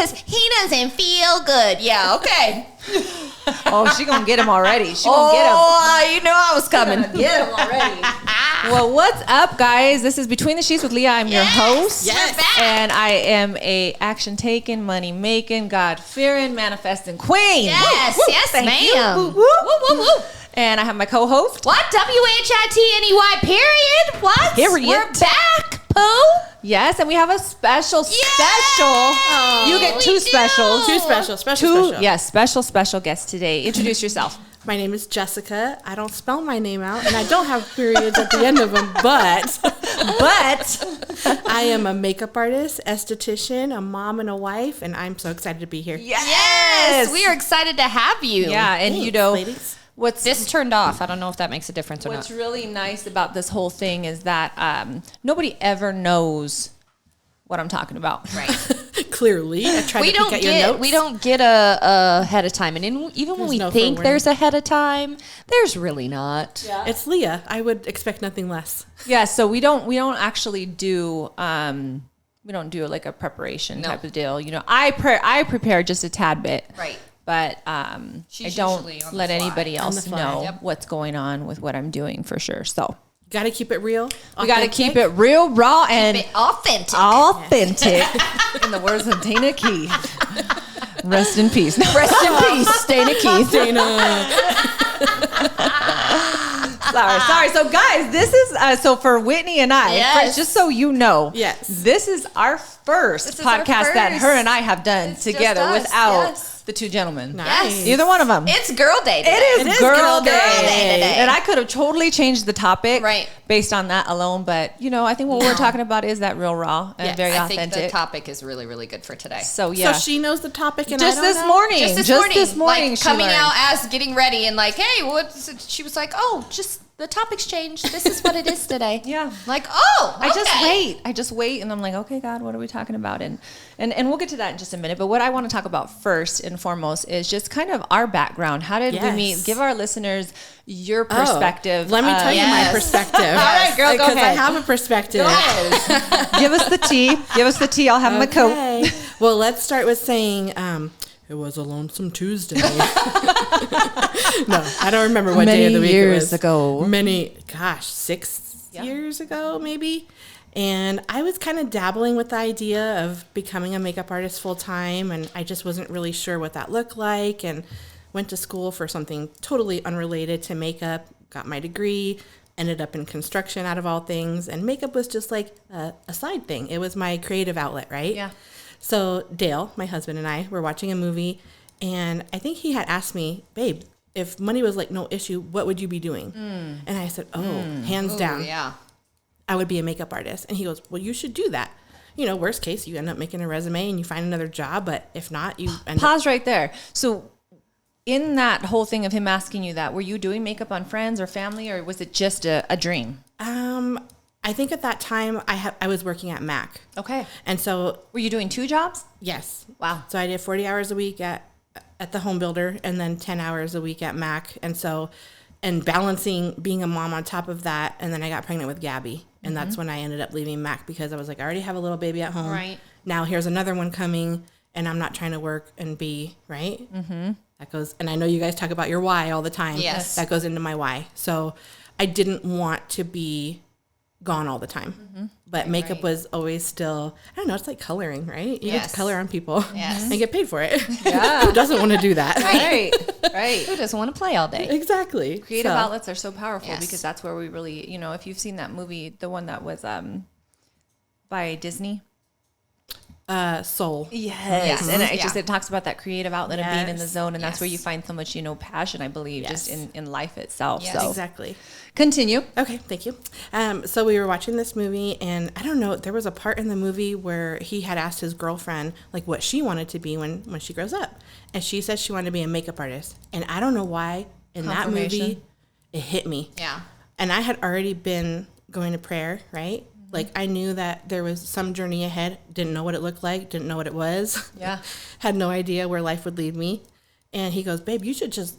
because he doesn't feel good. Yeah, okay. Oh, she gonna get him already. She gonna get him. Oh, you know I was coming. Get him already. Well, what's up, guys? This is Between the Sheets with Leah. I'm your host. Yes. We're back. And I am a action-taking, money-making, God-fearing, manifesting queen. Yes, Woo, woo. yes, Thank ma'am. you. Woo, woo, woo, woo. And I have my co-host. What? W-H-I-T-N-E-Y period? What? Period. We're back, Pooh. Yes, and we have a special. Oh, You get two specials. Two special. Yes, special guests today. Introduce yourself. My name is Jessica. I don't spell my name out, and I don't have periods at the end of them, but I am a makeup artist, esthetician, a mom, and a wife, and I'm so excited to be here. Yes, we are excited to have you. Yeah, and Thanks, you know, ladies. This turned off. I don't know if that makes a difference or what's not. really nice about this whole thing is that nobody ever knows what I'm talking about. Right. Clearly, I tried to peek at your notes. We don't get a ahead of time, and even when we no think forewarning. there's ahead of time, there's really not. Yeah. It's Leah. I would expect nothing less. Yeah, so we don't actually do we don't do like a preparation type of deal. You know, I prepare just a tad bit. Right. But I She's don't usually on the let fly. anybody On else the fly. know Yep. what's going on with what I'm doing for sure. So Got to keep it real. we got to authentic. keep it real, raw, and Authentic. authentic. In the words of Dana Keith. Rest in peace. Rest in peace, Dana Keith. Sorry. So guys, this is so for Whitney and I, Yes. just so you know, Yes. this is our first This is our podcast that first. her and I have done It's just together us, without yes. the two gentlemen. Nice. Either one of them. It's girl day today. It is girl day. today. And I could have totally changed the topic Right. based on that alone. But, you know, I think what we're talking about is that real raw and Yes, very I think authentic. the topic is really, really good for today. So, yeah. So she knows the topic, and just I don't this know? morning. Just this morning, like she coming learned. out as getting ready and like, hey, what's it? She was like, oh, just the topic's changed. This is what it is today. Yeah. Like, oh, I okay. just wait, and I'm like, okay, God, what are we talking about? And we'll get to that in just a minute. But what I want to talk about first and foremost is just kind of our background. How did we Yes. meet? Give our listeners your perspective. Let me tell you my Yes. perspective. All right, girl, go Because I ahead. have a perspective. Give us the tea. Give us the tea. I'll have my coat. Okay. Well, let's start with saying it was a lonesome Tuesday. No, I don't remember what day of the week it was. ago. 6 years ago, maybe. And I was kind of dabbling with the idea of becoming a makeup artist full time, and I just wasn't really sure what that looked like, and went to school for something totally unrelated to makeup, got my degree, ended up in construction out of all things, and makeup was just like a side thing. It was my creative outlet, right? Yeah. So Dale, my husband, and I were watching a movie, and I think he had asked me, babe, if money was like no issue, what would you be doing? And I said, hands down, Yeah. I would be a makeup artist. And he goes, well, you should do that. You know, worst case, you end up making a resume and you find another job, but if not, you end up. Pause right there. So in that whole thing of him asking you that, were you doing makeup on friends or family, or was it just a dream? I think at that time I was working at Mac. Okay. And so, Were you doing 2 jobs? yes. Wow. So I did 40 hours a week at the home builder and then 10 hours a week at Mac. And so, and balancing being a mom on top of that. And then I got pregnant with Gabby. And that's when I ended up leaving Mac because I was like, I already have a little baby at home. Right. Now here's another one coming and I'm not trying to work and be, right? Mm-hmm. That goes, and I know you guys talk about your why all the time. Yes. That goes into my why. So I didn't want to be gone all the time. But makeup was always still, I don't know, it's like coloring, right? You get Yes. to color on people Yes. and get paid for it. Yeah. Who doesn't want to do that? Right. Who doesn't want to play all day? Exactly. Creative So, outlets are so powerful Yes. because that's where we really, you know, if you've seen that movie, the one that was by Disney. Soul. Yes. And Yeah. it talks about that creative outlet of being in the Yes. zone. And that's where Yes. you find so much, you know, passion, I believe, just Yes. in life itself. Yes. So Exactly. continue. Okay, thank you. So we were watching this movie, and I don't know, there was a part in the movie where he had asked his girlfriend, like, what she wanted to be when she grows up. And she said she wanted to be a makeup artist. And I don't know why, in that Confirmation. movie, it hit me. Yeah. And I had already been going to prayer, right? Like, I knew that there was some journey ahead, didn't know what it looked like, didn't know what it was. Yeah. Had no idea where life would lead me. And he goes, babe, you should just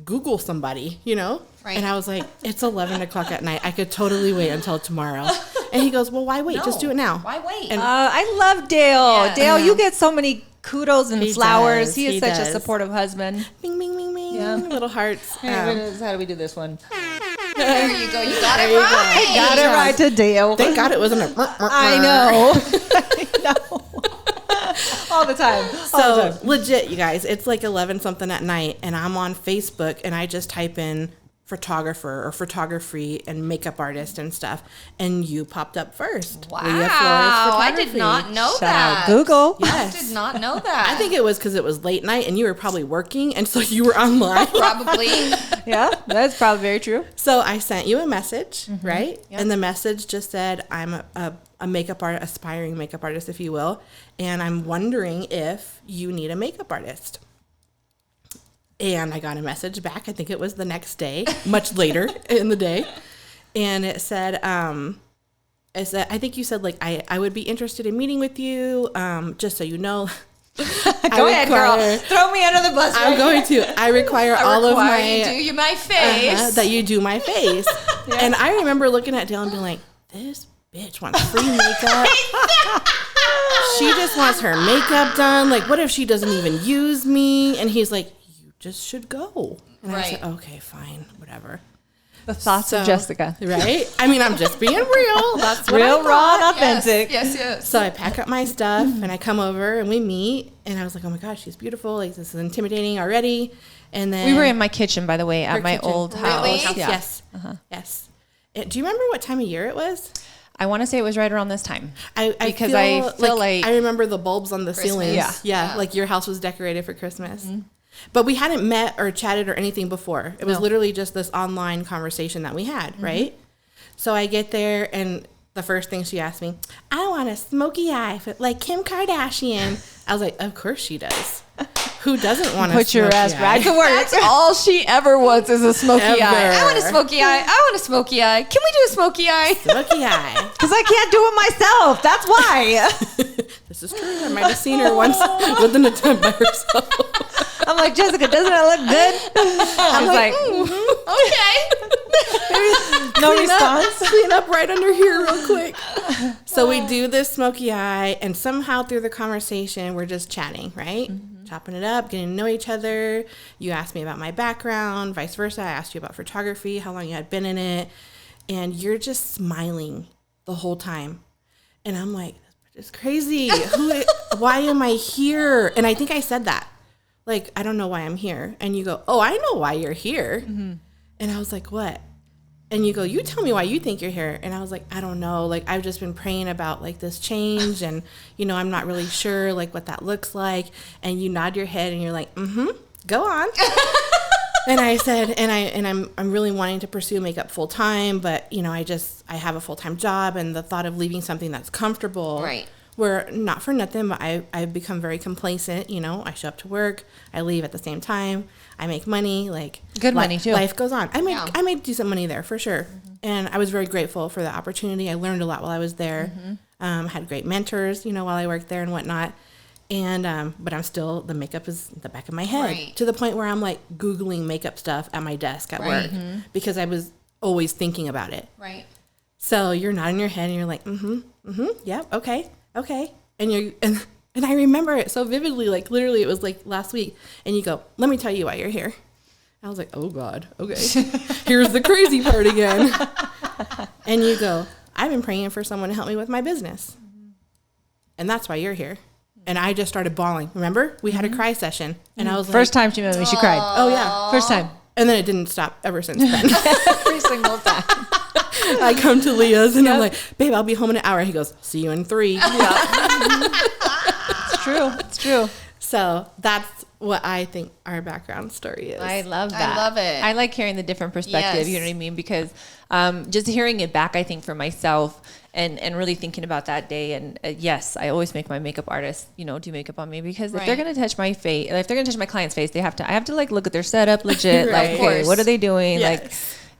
Google somebody, you know? Right. And I was like, it's 11 o'clock at night. I could totally wait until tomorrow. And he goes, well, why wait? Just do it now. Why wait? And I love Dale. Yeah. Dale, you get so many kudos and He flowers. does, He is he such a does. supportive husband. Bing, bing, bing, bing. Yeah. Little hearts. How do we do this one? There you go. You got it you go. right. Got it right today. Thank God it wasn't a. I know. I know. All the time. So legit, you guys, it's like 11 something at night, and I'm on Facebook, and I just type in photographer or photography and makeup artist and stuff, and you popped up first. Wow. Leah Flores I did Photography. not know Shout that. out Google. Yes. I did not know that. I think it was because it was late night and you were probably working, and so you were online. probably. Yeah, that's probably very true. So I sent you a message, right? Yep. And the message just said, I'm a makeup artist, aspiring makeup artist, if you will, and I'm wondering if you need a makeup artist. And I got a message back. I think it was the next day, much later in the day. And it said, I think you said, like, I would be interested in meeting with you, just so you know. Go ahead, girl. Throw me under the bus. I'm going to. I require all of my. You my face. That you do my face. Yeah. And I remember looking at Dale and being like, this bitch wants free makeup. She just wants her makeup done. Like, what if she doesn't even use me? And he's like, you just should go. And I said, okay, fine, whatever. The thoughts of Jessica. Right? I mean, I'm just being real. That's what Real, I raw, and thought. authentic. Yes. So I pack up my stuff and I come over and we meet. And I was like, oh my gosh, she's beautiful. Like, this is intimidating already. And then We were in my kitchen, by the way, at my kitchen. old Really? house. Yeah. Yes. Yes. Do you remember what time of year it was? I want to say it was right around this time. I feel like I remember the bulbs on the ceilings. Yeah. Like your house was decorated for Christmas. Mm-hmm. But we hadn't met or chatted or anything before. It was literally just this online conversation that we had, right? So I get there and the first thing she asked me, I want a smoky eye like Kim Kardashian. I was like, of course she does. Who doesn't want to put your ass right to work? That's all she ever wants is a smoky eye. I want a smoky eye. I want a smoky eye. Can we do a smoky eye? Smoky eye. Because I can't do it myself. That's why. This is true. I might have seen her once with an attempt by herself. I'm like, Jessica, doesn't it look good? I'm like, Okay. no response. Clean up right under here real quick. So we do this smoky eye, and somehow through the conversation, we're just chatting, right? Chopping it up, getting to know each other. You asked me about my background, vice versa. I asked you about photography, how long you had been in it. And you're just smiling the whole time. And I'm like, this bitch is crazy. Why am I here? And I think I said that. Like, I don't know why I'm here. And you go, oh, I know why you're here. Mm-hmm. And I was like, what? And you go, you tell me why you think you're here. And I was like, I don't know. Like, I've just been praying about, like, this change. And, you know, I'm not really sure, like, what that looks like. And you nod your head and you're like, go on. And I said, I'm really wanting to pursue makeup full time. But, you know, I have a full time job. And the thought of leaving something that's comfortable. Right. Where, not for nothing, but I've become very complacent. You know, I show up to work, I leave at the same time, I make money, like good money too. Life goes on. I made decent money there for sure, and I was very grateful for the opportunity. I learned a lot while I was there. Had great mentors, you know, while I worked there and whatnot. And but I'm still, the makeup is in the back of my head to the point where I'm like Googling makeup stuff at my desk at work because I was always thinking about it. Right. So you're nodding your head and you're like, yeah, okay. And I remember it so vividly, like literally it was like last week. And you go, let me tell you why you're here. I was like, oh God, okay. Here's the crazy part again. And you go, I've been praying for someone to help me with my business. And that's why you're here. And I just started bawling. Remember? We had a cry session. And I was First time she met me, she cried. oh yeah. First time. And then it didn't stop ever since then. Every single time. I come to Leah's and I'm like, babe, I'll be home in an hour. He goes, see you in 3. It's true. It's true. So that's what I think our background story is. I love that. I love it. I like hearing the different perspective, you know what I mean? Because just hearing it back, I think for myself and really thinking about that day. And yes, I always make my makeup artist, you know, do makeup on me because if they're going to touch my face, if they're going to touch my client's face, I have to like look at their setup legit. Like, okay, what are they doing? Yes. Like,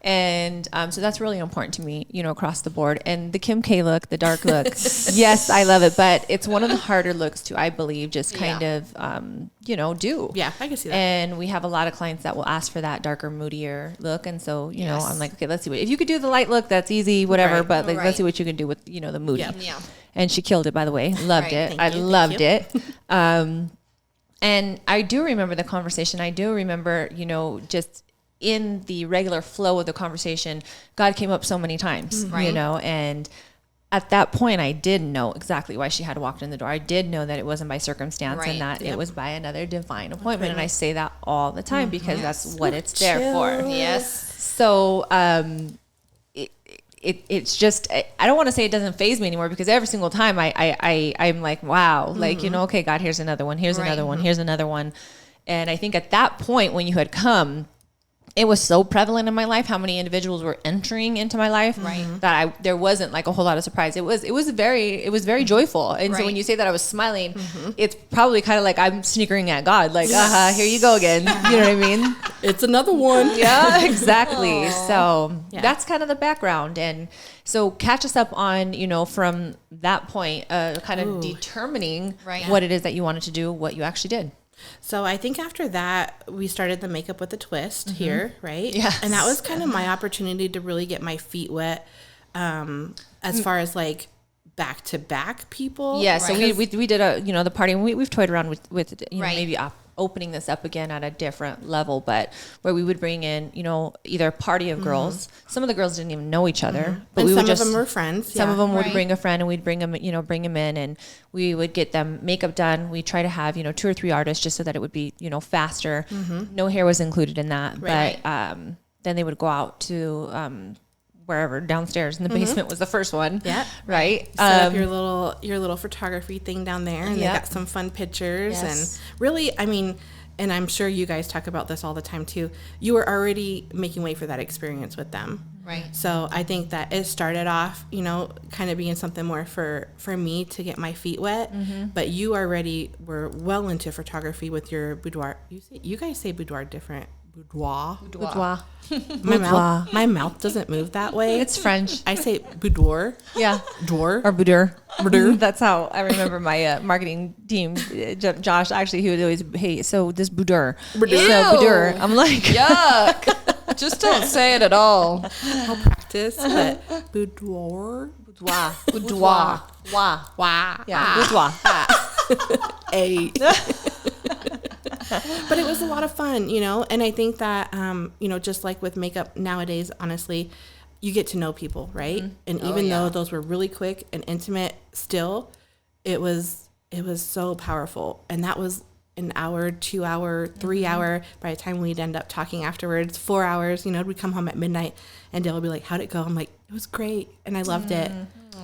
and so that's really important to me, you know, across the board. And the Kim K look, the dark look, yes, I love it. But it's one of the harder looks to, I believe, just kind of, you know, do. Yeah, I can see that. And we have a lot of clients that will ask for that darker, moodier look. And so, you know, I'm like, okay, let's see if you could do the light look, that's easy, whatever. Right. But like, let's see what you can do with, you know, the moody. Yeah. And she killed it, by the way. Loved it. Thank I you. loved it. And I do remember the conversation. I do remember, you know, just in the regular flow of the conversation, God came up so many times, you know, and at that point I did know exactly why she had walked in the door. I did know that it wasn't by circumstance and that it was by another divine appointment. And I say that all the time because that's what it's there for. Yes. So, it's just, I don't want to say it doesn't faze me anymore, because every single time I'm like, wow, like, you know, okay, God, here's another one. Here's another one. Here's another one. And I think at that point when you had come, it was so prevalent in my life how many individuals were entering into my life that there wasn't like a whole lot of surprise. It was very joyful. And so when you say that I was smiling, it's probably kind of like I'm snickering at God, like, here you go again. You know what I mean? It's another one. Yeah, exactly. So that's kind of the background. And so catch us up on, you know, from that point, kind of determining what it is that you wanted to do, what you actually did. So I think after that, we started the Makeup with a Twist here, right? Yes. And that was kind of my opportunity to really get my feet wet as far as like back-to-back people. Yeah, so we did the party, and we've toyed around with you know, maybe opening this up again at a different level, but where we would bring in, you know, either a party of girls. Some of the girls didn't even know each other, but and we would some of them were friends. Some of them would bring a friend, and we'd bring them in, and we would get them makeup done. We try to have, you know, 2 or 3 artists just so that it would be, you know, faster. No hair was included in that, but then they would go out to wherever downstairs in the basement was the first one. Yeah. Right. Set up your little photography thing down there, and they got some fun pictures. And really, I mean, and I'm sure you guys talk about this all the time too, you were already making way for that experience with them. Right. So I think that it started off, you know, kind of being something more for me to get my feet wet, but you already were well into photography with your boudoir. You guys say boudoir different. Boudoir. Boudoir. My mouth doesn't move that way. It's French. I say boudoir. Yeah. Door. Or boudoir. That's how I remember my marketing team, Josh, actually, he would always, hey, so this boudoir. So boudoir. I'm like, yuck. Just don't say it at all. I'll practice, but boudoir. Boudoir. Boudoir. Wah. Wah. Yeah. Boudoir. A. But it was a lot of fun, you know, and I think that, you know, just like with makeup nowadays, honestly, you get to know people, right? And even though those were really quick and intimate, still, it was so powerful. And that was an hour, 2 hour, 3 hour, by the time we'd end up talking afterwards, 4 hours, you know, we'd come home at midnight and Dale would be like, how'd it go? I'm like, it was great. And I loved it.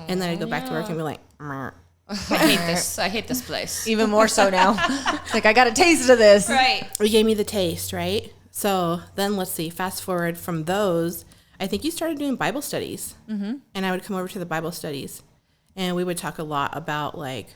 And then I'd go back to work and be like, Meh. I hate this place. Even more so now. It's like, I got a taste of this. Right. You gave me the taste, right? So then let's see, fast forward from those, I think you started doing Bible studies. And I would come over to the Bible studies, and we would talk a lot about like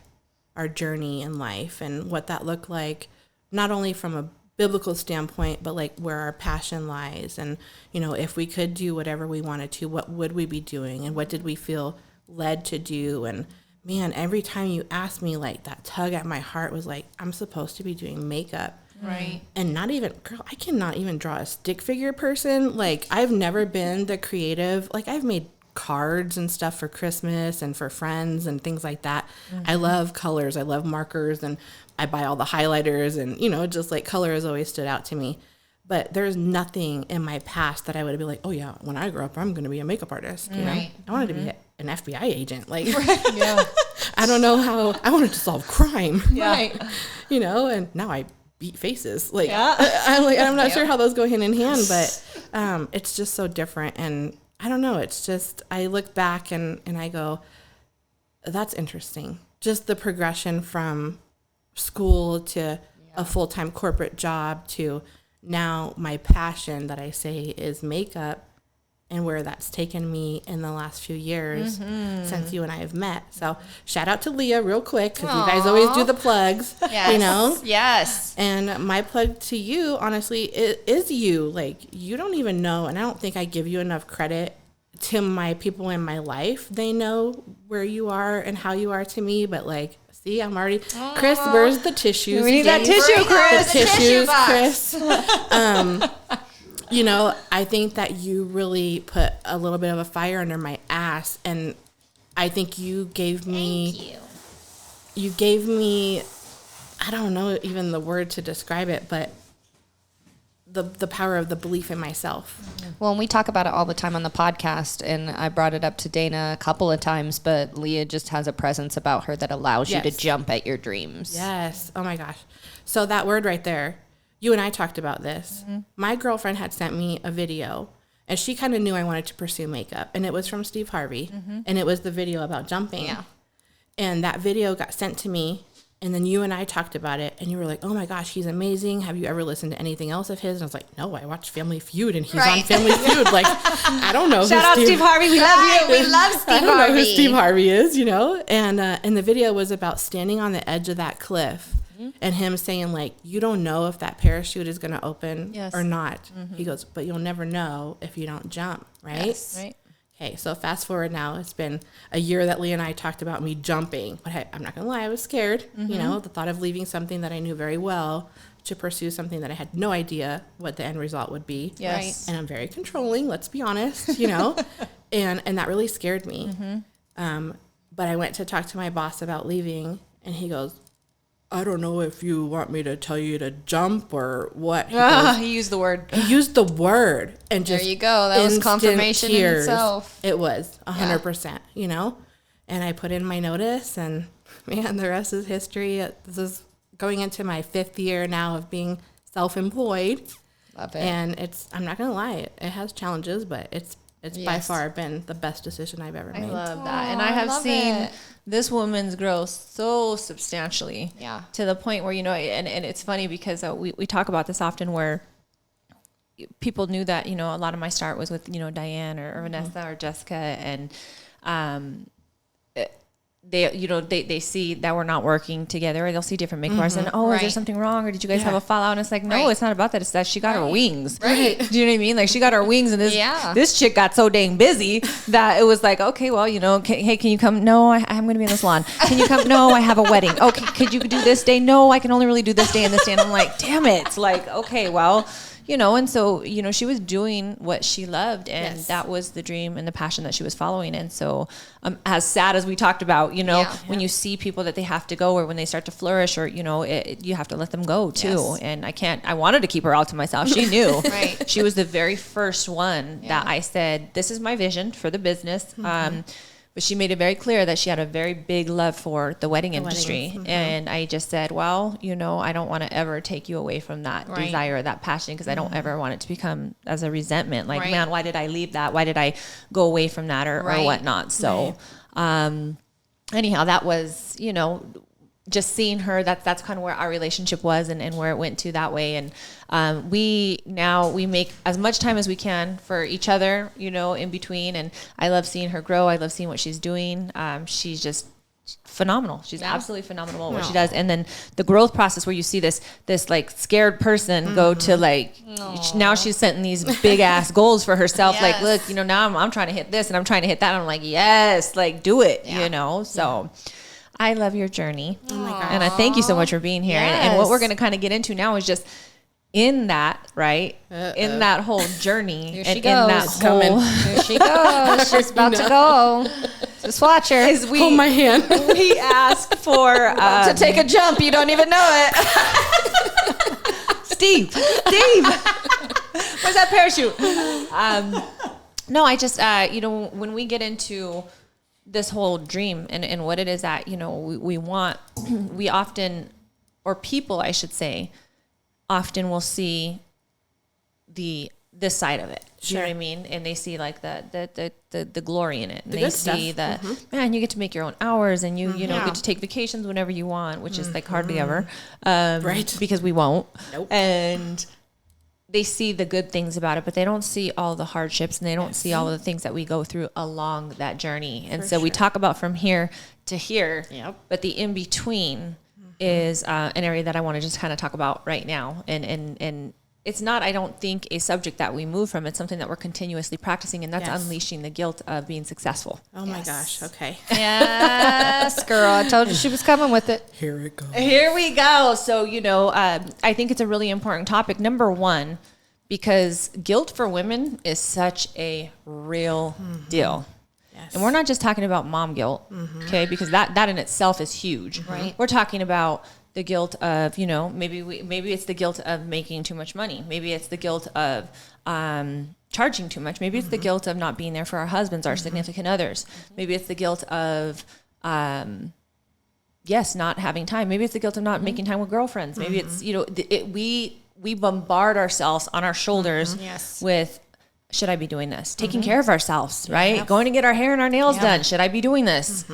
our journey in life and what that looked like, not only from a biblical standpoint, but like where our passion lies. And, you know, if we could do whatever we wanted to, what would we be doing? And what did we feel led to do? And man, every time you asked me, like, that tug at my heart was like, I'm supposed to be doing makeup. Right. And not even, girl, I cannot even draw a stick figure person. Like, I've never been the creative. Like, I've made cards and stuff for Christmas and for friends and things like that. I love colors. I love markers. And I buy all the highlighters. And, you know, just like color has always stood out to me. But there's nothing in my past that I would be like, oh, yeah, when I grow up, I'm going to be a makeup artist. You know, I wanted to be an FBI agent. Like, I don't know how, I wanted to solve crime. Right. You know, and now I beat faces. Like, I'm not sure how those go hand in hand, but it's just so different. And I don't know. It's just, I look back and I go, that's interesting. Just the progression from school to a full-time corporate job to now my passion that I say is makeup, and where that's taken me in the last few years since you and I have met. So shout out to Leah real quick, because you guys always do the plugs, you know? Yes. And my plug to you, honestly, is you. Like, you don't even know, and I don't think I give you enough credit to my people in my life. They know where you are and how you are to me, but like, see, I'm already, Chris, where's the tissues? We need that tissue, Chris. The tissues, Chris. You know, I think that you really put a little bit of a fire under my ass, and I think you gave me I don't know even the word to describe it, but the power of the belief in myself. Well, and we talk about it all the time on the podcast, and I brought it up to Dana a couple of times, but Leah just has a presence about her that allows you to jump at your dreams. Yes. Oh my gosh. So that word right there, you and I talked about this. Mm-hmm. My girlfriend had sent me a video, and she kind of knew I wanted to pursue makeup, and it was from Steve Harvey, and it was the video about jumping. Yeah. And that video got sent to me, and then you and I talked about it, and you were like, oh my gosh, he's amazing. Have you ever listened to anything else of his? And I was like, no, I watched Family Feud, and he's on Family Feud. Like, I don't know. Shout out Steve Harvey. We love you. We love Steve Harvey. I don't know who Steve Harvey is, you know? And the video was about standing on the edge of that cliff and him saying, like, you don't know if that parachute is going to open or not. He goes, but you'll never know if you don't jump, right? Yes. Right. Okay, so fast forward now, it's been a year that Leah and I talked about me jumping. But I'm not going to lie, I was scared. You know, the thought of leaving something that I knew very well to pursue something that I had no idea what the end result would be. Yes. Right. And I'm very controlling, let's be honest, you know. and that really scared me. But I went to talk to my boss about leaving, and he goes, I don't know if you want me to tell you to jump or what. He used the word. He used the word, and just there you go. That was confirmation in itself. It was 100%, you know. And I put in my notice, and man, the rest is history. This is going into my 5th year now of being self-employed. Love it. And I'm not gonna lie, it has challenges, but it's by far been the best decision I've ever made. I love that. And I have seen this woman's growth so substantially to the point where, you know, and it's funny because we talk about this often where people knew that, you know, a lot of my start was with, you know, Diane or Vanessa or Jessica, and they see that we're not working together, or they'll see different makeup artists and, is there something wrong, or did you guys have a fallout? And it's like, no, it's not about that. It's that she got her wings. Right. Do you know what I mean? Like, she got her wings, and this chick got so dang busy that it was like, okay, well, you know, hey, can you come? No, I'm going to be in the salon. Can you come? No, I have a wedding. Okay, could you do this day? No, I can only really do this day and this day. And I'm like, damn it. It's like, okay, well, you know, and so, you know, she was doing what she loved, and that was the dream and the passion that she was following. And so, as sad as we talked about, you know, when you see people that they have to go, or when they start to flourish, or, you know, you have to let them go too. And I wanted to keep her all to myself. She knew. She was the very first one that I said, this is my vision for the business. But she made it very clear that she had a very big love for the wedding industry. And I just said, well, you know, I don't want to ever take you away from that desire, that passion, because I don't ever want it to become as a resentment. Like, man, why did I leave that? Why did I go away from that or whatnot? So anyhow, that was, you know, just seeing her, that's kind of where our relationship was and where it went to that way. And we make as much time as we can for each other, you know, in between. And I love seeing her grow. I love seeing what she's doing. She's just phenomenal. She's absolutely phenomenal at what she does. And then the growth process where you see this like scared person go to like, now she's setting these big ass goals for herself. Like, look, you know, now I'm trying to hit this and I'm trying to hit that. And I'm like, yes, like do it, you know? So I love your journey. Oh my gosh. And I thank you so much for being here. And what we're going to kind of get into now is just in that, in that whole journey. Here she goes. Here she goes. She's about to go. Just watch her. Hold my hand. We asked for... to take a jump. You don't even know it. Steve. Where's that parachute? No, I just, you know, when we get into this whole dream and what it is that, you know, we want, we often, or people, I should say, often will see this side of it. Do you know what I mean? And they see like the glory in it. And they see that, man, you get to make your own hours, and you know, get to take vacations whenever you want, which is like hardly ever. Because we won't. Nope. And they see the good things about it, but they don't see all the hardships, and they don't see all of the things that we go through along that journey. And we talk about from here to here, but the in-between is an area that I want to just kind of talk about right now. And it's not, I don't think, a subject that we move from. It's something that we're continuously practicing, and that's unleashing the guilt of being successful. Oh my gosh. Okay. Yes, girl. I told you she was coming with it. Here it goes. Here we go. So, you know, I think it's a really important topic. Number one, because guilt for women is such a real deal. Yes. And we're not just talking about mom guilt, okay? Because that in itself is huge. Right. We're talking about the guilt of, you know, maybe it's the guilt of making too much money. Maybe it's the guilt of charging too much. Maybe it's the guilt of not being there for our husbands, our significant others. Maybe it's the guilt of, not having time. Maybe it's the guilt of not making time with girlfriends. Maybe it's, you know, we bombard ourselves on our shoulders with, should I be doing this? Taking care of ourselves, right? Going to get our hair and our nails done. Should I be doing this?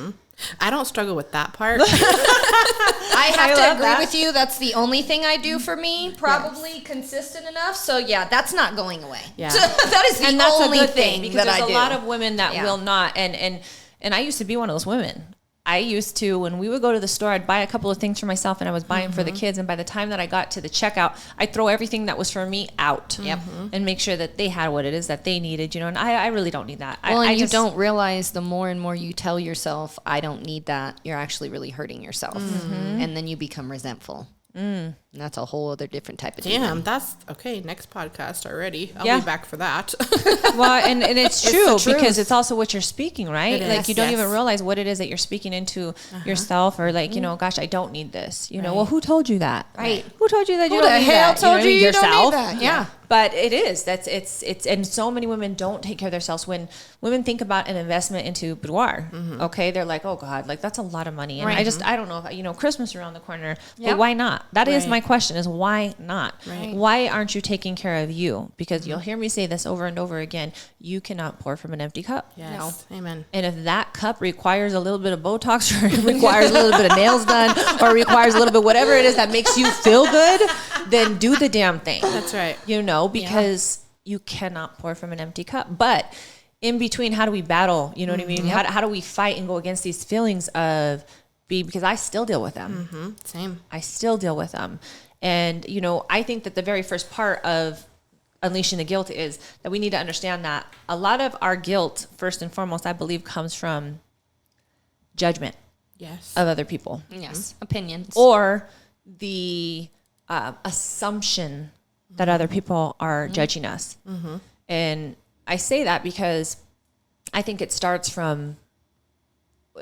I don't struggle with that part. I have to agree with you. That's the only thing I do for me, probably consistent enough. So yeah, that's not going away. Yeah. So that is the only thing because there's a lot of women that will not. And I used to be one of those women. I used to, when we would go to the store, I'd buy a couple of things for myself and I was buying for the kids. And by the time that I got to the checkout, I'd throw everything that was for me out and make sure that they had what it is that they needed, you know, and I really don't need that. Well, you don't realize the more and more you tell yourself, I don't need that, you're actually really hurting yourself. And then you become resentful. And that's a whole other different type of demon. That's okay. Next podcast already. I'll be back for that. Well, and it's true because it's also what you're speaking, right? Like you don't even realize what it is that you're speaking into yourself, or like, you know, gosh, I don't need this. You know, well, who told you that? Right. Who told you that you don't need that? Who the hell told you yourself? Don't need that? Yeah. But it is. It's and so many women don't take care of themselves. When women think about an investment into boudoir, okay, they're like, oh God, like that's a lot of money. And I don't know if, you know, Christmas around the corner, but why not? That is my question, is why not? Right. Why aren't you taking care of you? Because you'll hear me say this over and over again. You cannot pour from an empty cup. Yes. No. Amen. And if that cup requires a little bit of Botox, or requires a little bit of nails done, or requires a little bit whatever it is that makes you feel good, then do the damn thing. That's right. You know, because you cannot pour from an empty cup. But in between, how do we battle? You know what I mean? How do we fight and go against these feelings of because I still deal with them. Same. I still deal with them. And, you know, I think that the very first part of unleashing the guilt is that we need to understand that a lot of our guilt, first and foremost, I believe, comes from judgment of other people. Yes. Opinions. Or the assumption that other people are judging us. And I say that because I think it starts from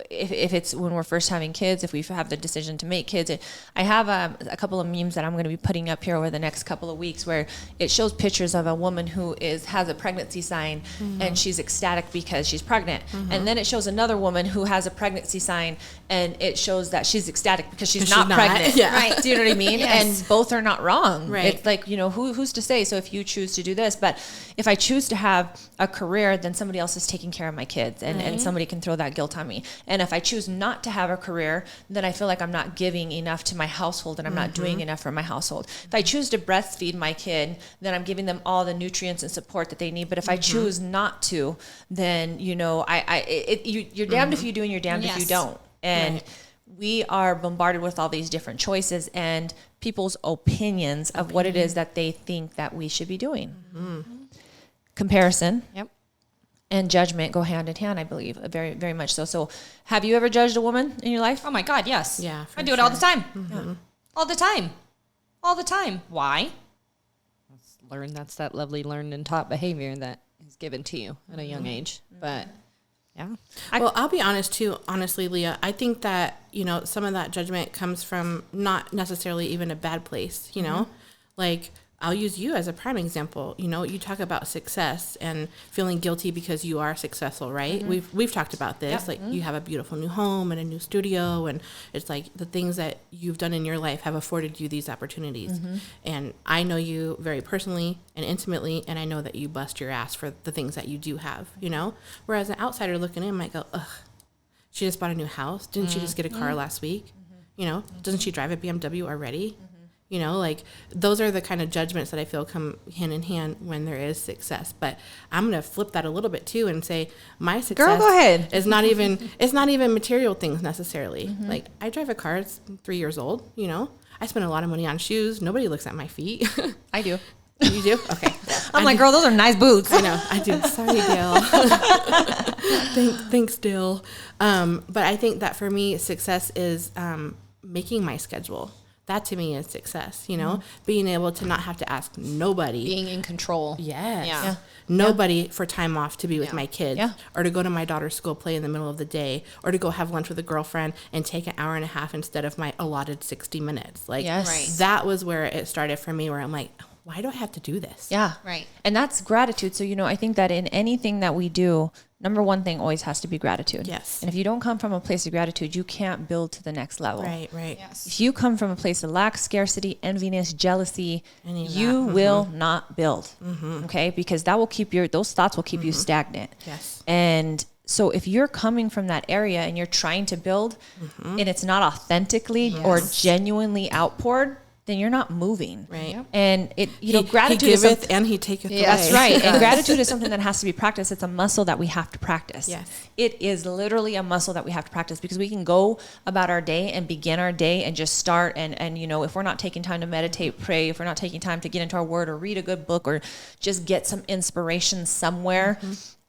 if it's when we're first having kids, if we have the decision to make kids. I have a couple of memes that I'm going to be putting up here over the next couple of weeks where it shows pictures of a woman who has a pregnancy sign and she's ecstatic because she's pregnant. And then it shows another woman who has a pregnancy sign and it shows that she's ecstatic because she's not pregnant. Right. Do you know what I mean? And both are not wrong. Right. It's like, you know, who's to say? So if you choose to do this, but if I choose to have a career, then somebody else is taking care of my kids and somebody can throw that guilt on me. And if I choose not to have a career, then I feel like I'm not giving enough to my household and I'm not doing enough for my household. If I choose to breastfeed my kid, then I'm giving them all the nutrients and support that they need. But if I choose not to, then, you know, you're damned if you do and you're damned if you don't. And we are bombarded with all these different choices and people's opinions of what it is that they think that we should be doing. Comparison. And judgment go hand in hand, I believe, very, very much so. So have you ever judged a woman in your life? Oh my God, yes. Yeah, I do it all the time. All the time. All the time. Why? That's that lovely learned and taught behavior that is given to you at a young age. But yeah. Well, I'll be honest too, honestly, Leah, I think that, you know, some of that judgment comes from not necessarily even a bad place, you know, like I'll use you as a prime example. You know, you talk about success and feeling guilty because you are successful, right? We've talked about this. Like you have a beautiful new home and a new studio, and it's like the things that you've done in your life have afforded you these opportunities. And I know you very personally and intimately, and I know that you bust your ass for the things that you do have, you know? Whereas an outsider looking in might go, ugh, she just bought a new house. Didn't she just get a car last week? You know, doesn't she drive a BMW already? You know, like those are the kind of judgments that I feel come hand in hand when there is success. But I'm going to flip that a little bit too and say my success Girl, go ahead. is not even, it's not even material things necessarily. Like I drive a car, it's 3 years old, you know, I spend a lot of money on shoes. Nobody looks at my feet. I do. You do? Okay. I'm like, girl, those are nice boots. I know. I do. Sorry, Dale. Thanks, Dale. But I think that for me, success is making my schedule. that to me is success, you know, being able to not have to ask nobody. Being in control. Yes. Yeah. Nobody for time off to be with my kids Yeah. or to go to my daughter's school play in the middle of the day or to go have lunch with a girlfriend and take an hour and a half instead of my allotted 60 minutes. Like that was where it started for me, where I'm like, why do I have to do this? Yeah. Right. And that's gratitude. So, you know, I think that in anything that we do, number one thing always has to be gratitude. Yes. And if you don't come from a place of gratitude, you can't build to the next level. Right. Yes. If you come from a place of lack, scarcity, enviness, jealousy, you will not build. Okay? Because that will keep those thoughts will keep you stagnant. Yes. And so if you're coming from that area and you're trying to build and it's not authentically or genuinely outpoured, then you're not moving. Right. Yep. And gratitude he is giveth and he taketh away. That's right. And gratitude is something that has to be practiced. It's a muscle that we have to practice. Yes. It is literally a muscle that we have to practice, because we can go about our day and begin our day and just start. And you know, if we're not taking time to meditate, pray, if we're not taking time to get into our word or read a good book or just get some inspiration somewhere,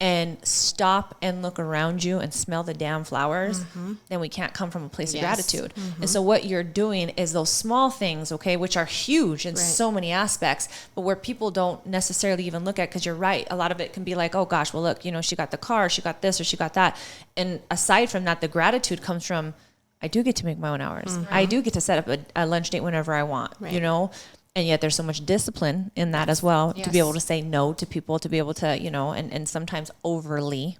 and stop and look around you and smell the damn flowers, then we can't come from a place of gratitude. And so what you're doing is those small things, okay, which are huge in so many aspects, but where people don't necessarily even look at, because you're right, a lot of it can be like, oh gosh, well look, you know, she got the car, she got this, or she got that. And aside from that, the gratitude comes from, I do get to make my own hours. I do get to set up a lunch date whenever I want, you know? And yet there's so much discipline in that as well, to be able to say no to people, to be able to, you know, and sometimes overly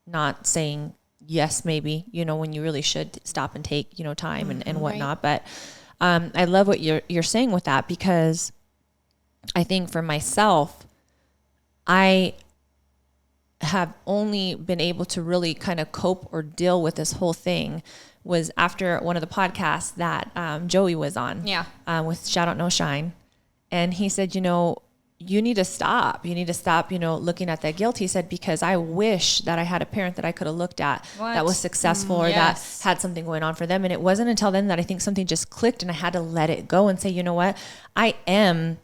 not saying yes, maybe, you know, when you really should stop and take, you know, time and whatnot. But I love what you're saying with that, because I think for myself, I have only been able to really kind of cope or deal with this whole thing was after one of the podcasts that Joey was on with Shout Out No Shine. And he said, you know, you need to stop. You need to stop, you know, looking at that guilt. He said, because I wish that I had a parent that I could have looked at that was successful or that had something going on for them. And it wasn't until then that I think something just clicked and I had to let it go and say, you know what, I am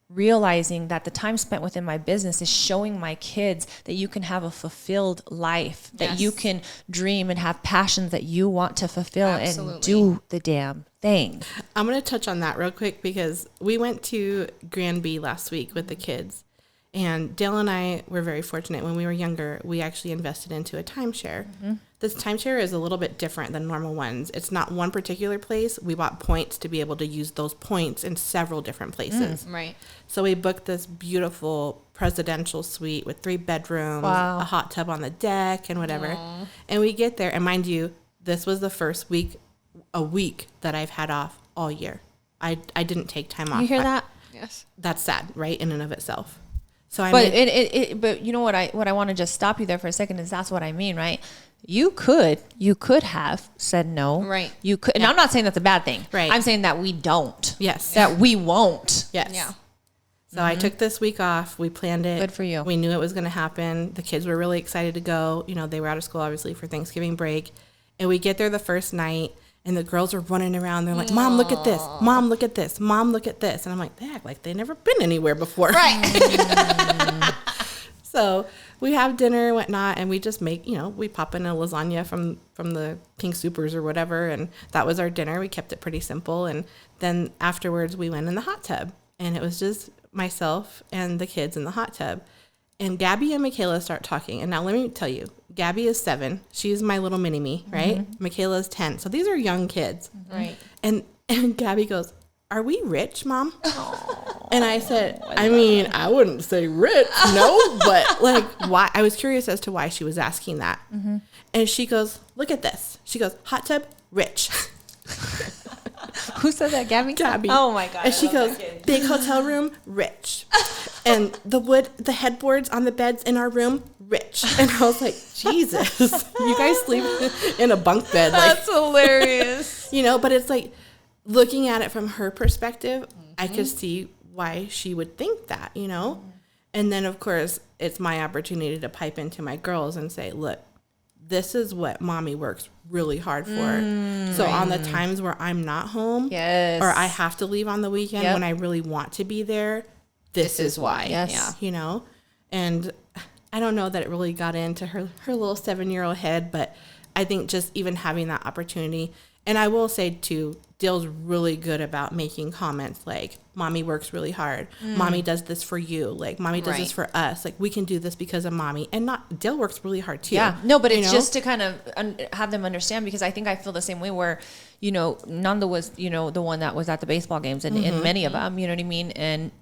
realizing that the time spent within my business is showing my kids that you can have a fulfilled life, that you can dream and have passions that you want to fulfill and do the damn thing. I'm going to touch on that real quick, because we went to Granby last week with the kids, and Dale and I were very fortunate. When we were younger, we actually invested into a timeshare. This timeshare is a little bit different than normal ones. It's not one particular place. We bought points to be able to use those points in several different places. Right. So we booked this beautiful presidential suite with 3 bedrooms, a hot tub on the deck and whatever. And we get there, and mind you, this was the first week that I've had off all year. I didn't take time off. You hear that? Yes. That's sad, right? In and of itself. So but you know what I want to just stop you there for a second is that's what I mean, right? You could have said no. Right. You could, and I'm not saying that's a bad thing. Right. I'm saying that we don't. Yes. That we won't. Yes. Yeah. So I took this week off. We planned it. Good for you. We knew it was going to happen. The kids were really excited to go. You know, they were out of school, obviously, for Thanksgiving break. And we get there the first night, and the girls are running around. They're like, Mom, look at this. Mom, look at this. Mom, look at this. And I'm like, they act like they've never been anywhere before. Right. So we have dinner and whatnot, and we just make, you know, we pop in a lasagna from the King Soopers or whatever, and that was our dinner. We kept it pretty simple. And then afterwards, we went in the hot tub, and it was just myself and the kids in the hot tub. And Gabby and Michaela start talking. And now let me tell you, Gabby is 7. She's my little mini-me, right? Michaela is 10. So these are young kids. Right. And Gabby goes, are we rich, Mom? And I said, I mean, I wouldn't say rich, no, but like, why? I was curious as to why she was asking that. And she goes, look at this. She goes, hot tub, rich. Who said that, Gabby? Gabby. Oh my God. And she goes, big hotel room, rich. And the headboards on the beds in our room, rich. And I was like, Jesus, you guys sleep in a bunk bed. That's hilarious. You know, but it's like, looking at it from her perspective, I could see why she would think that, you know? And then, of course, it's my opportunity to pipe into my girls and say, look, this is what Mommy works really hard for. So on the times where I'm not home or I have to leave on the weekend when I really want to be there, this is why. Yes. You know? And I don't know that it really got into her little 7-year-old head, but I think just even having that opportunity. And I will say, too, Dale's really good about making comments like, mommy works really hard. Mommy does this for you. Like, mommy does this for us. Like, we can do this because of mommy. And Dale works really hard too. Yeah. No, but it's just to kind of have them understand, because I think I feel the same way where, Nanda was, the one that was at the baseball games and many of them, you know what I mean? And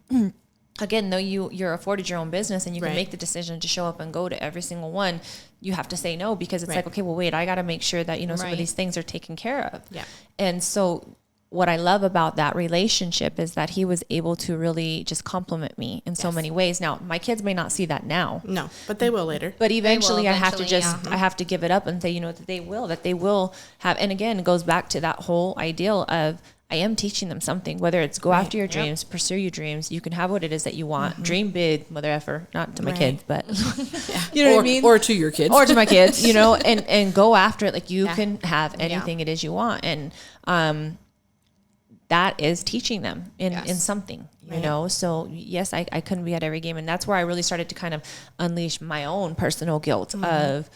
again, though you're afforded your own business and you can make the decision to show up and go to every single one, you have to say no, because it's like, okay, well, wait, I got to make sure that, some of these things are taken care of. Yeah. And so what I love about that relationship is that he was able to really just compliment me in so many ways. Now, my kids may not see that now. No, but they will later. But eventually I have to I have to give it up and say, that they will have, and again, it goes back to that whole ideal of, I am teaching them something, whether it's go after your dreams, pursue your dreams. You can have what it is that you want. Dream big, mother effer, not to my kids, but you know what I mean? Or to your kids. Or to my kids, and go after it. Like, you can have anything it is you want. And, that is teaching them in something, So yes, I couldn't be at every game. And that's where I really started to kind of unleash my own personal guilt of,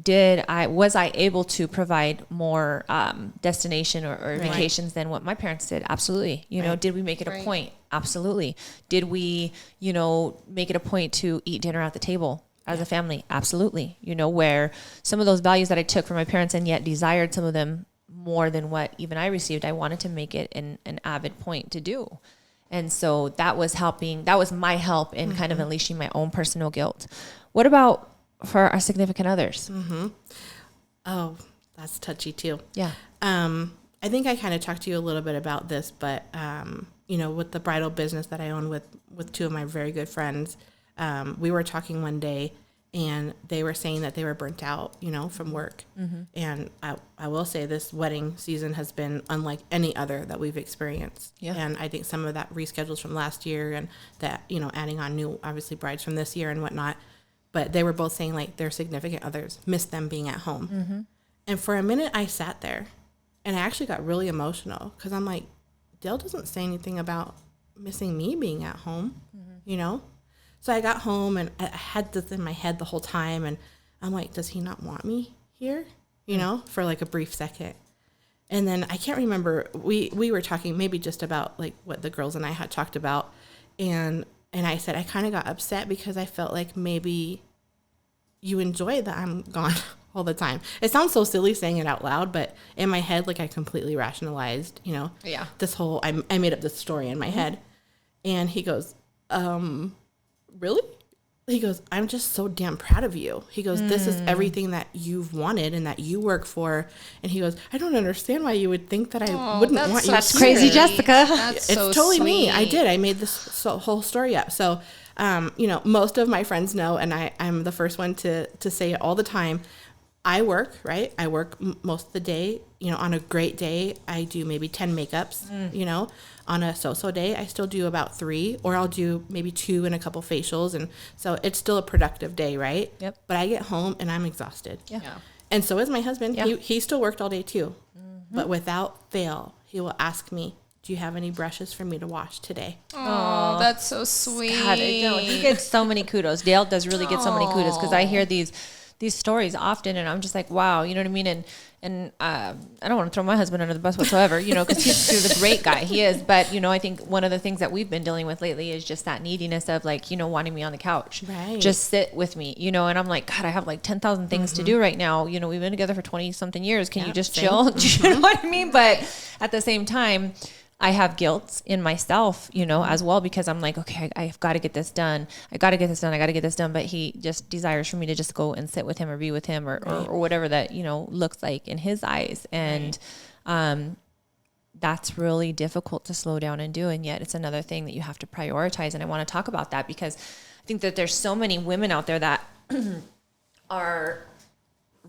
was I able to provide more destination or vacations than what my parents did? Absolutely. Did we make it a point? Absolutely. Did we, make it a point to eat dinner at the table as a family? Absolutely. Where some of those values that I took from my parents and yet desired some of them more than what even I received, I wanted to make it an avid point to do. And so that was my help in kind of unleashing my own personal guilt. What about for our significant others? Oh, that's touchy too. Yeah. I think I kind of talked to you a little bit about this, but, with the bridal business that I own with two of my very good friends, we were talking one day and they were saying that they were burnt out, from work. And I will say this wedding season has been unlike any other that we've experienced. Yeah. And I think some of that reschedules from last year and that, adding on new, obviously, brides from this year and whatnot. But they were both saying, like, their significant others miss them being at home. And for a minute, I sat there, and I actually got really emotional because I'm like, Dale doesn't say anything about missing me being at home, So I got home, and I had this in my head the whole time, and I'm like, does he not want me here, for, like, a brief second. And then I can't remember, we were talking maybe just about, like, what the girls and I had talked about, and I said, I kind of got upset because I felt like maybe you enjoy that I'm gone all the time. It sounds so silly saying it out loud, but in my head, like, I completely rationalized, this whole, I made up this story in my head. And he goes, really? He goes, I'm just so damn proud of you. He goes, this is everything that you've wanted and that you work for. And he goes, I don't understand why you would think that I wouldn't want you. That's crazy, Jessica. It's so totally sweet. Me. I did. I made this whole story up. So, most of my friends know, and I'm the first one to say it all the time. I work, right? I work most of the day. On a great day, I do maybe 10 makeups, On a so-so day, I still do about 3, or I'll do maybe 2 and a couple facials. And so it's still a productive day, right? Yep. But I get home and I'm exhausted. Yeah. And so is my husband. Yeah. He still worked all day too. But without fail, he will ask me, do you have any brushes for me to wash today? Oh, that's so sweet. God, he gets so many kudos. Dale does really get so many kudos because I hear these stories often, and I'm just like, wow, you know what I mean? And I don't want to throw my husband under the bus whatsoever, because he's a great guy. He is. But, I think one of the things that we've been dealing with lately is just that neediness of, like, wanting me on the couch. Right. Just sit with me, and I'm like, God, I have like 10,000 things to do right now. We've been together for 20 something years. Can you just chill? You know what I mean? But at the same time, I have guilt in myself, as well, because I'm like, okay, I've got to get this done. I got to get this done. But he just desires for me to just go and sit with him or be with him or whatever that, looks like in his eyes. And, that's really difficult to slow down and do. And yet it's another thing that you have to prioritize. And I want to talk about that because I think that there's so many women out there that are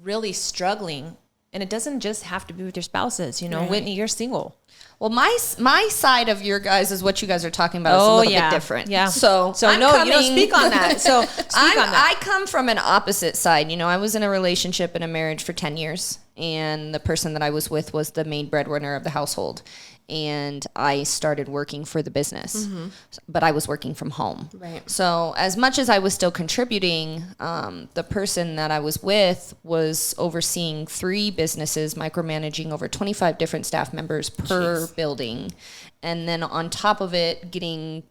really struggling. And it doesn't just have to be with your spouses. Whitney, you're single. Well, my side of your guys is what you guys are talking about is a little bit different. Yeah. So speak on that. So I come from an opposite side. I was in a relationship and a marriage for 10 years, and the person that I was with was the main breadwinner of the household. and I started working for the business, but I was working from home. Right. So as much as I was still contributing, the person that I was with was overseeing 3 businesses, micromanaging over 25 different staff members per building. And then on top of it, getting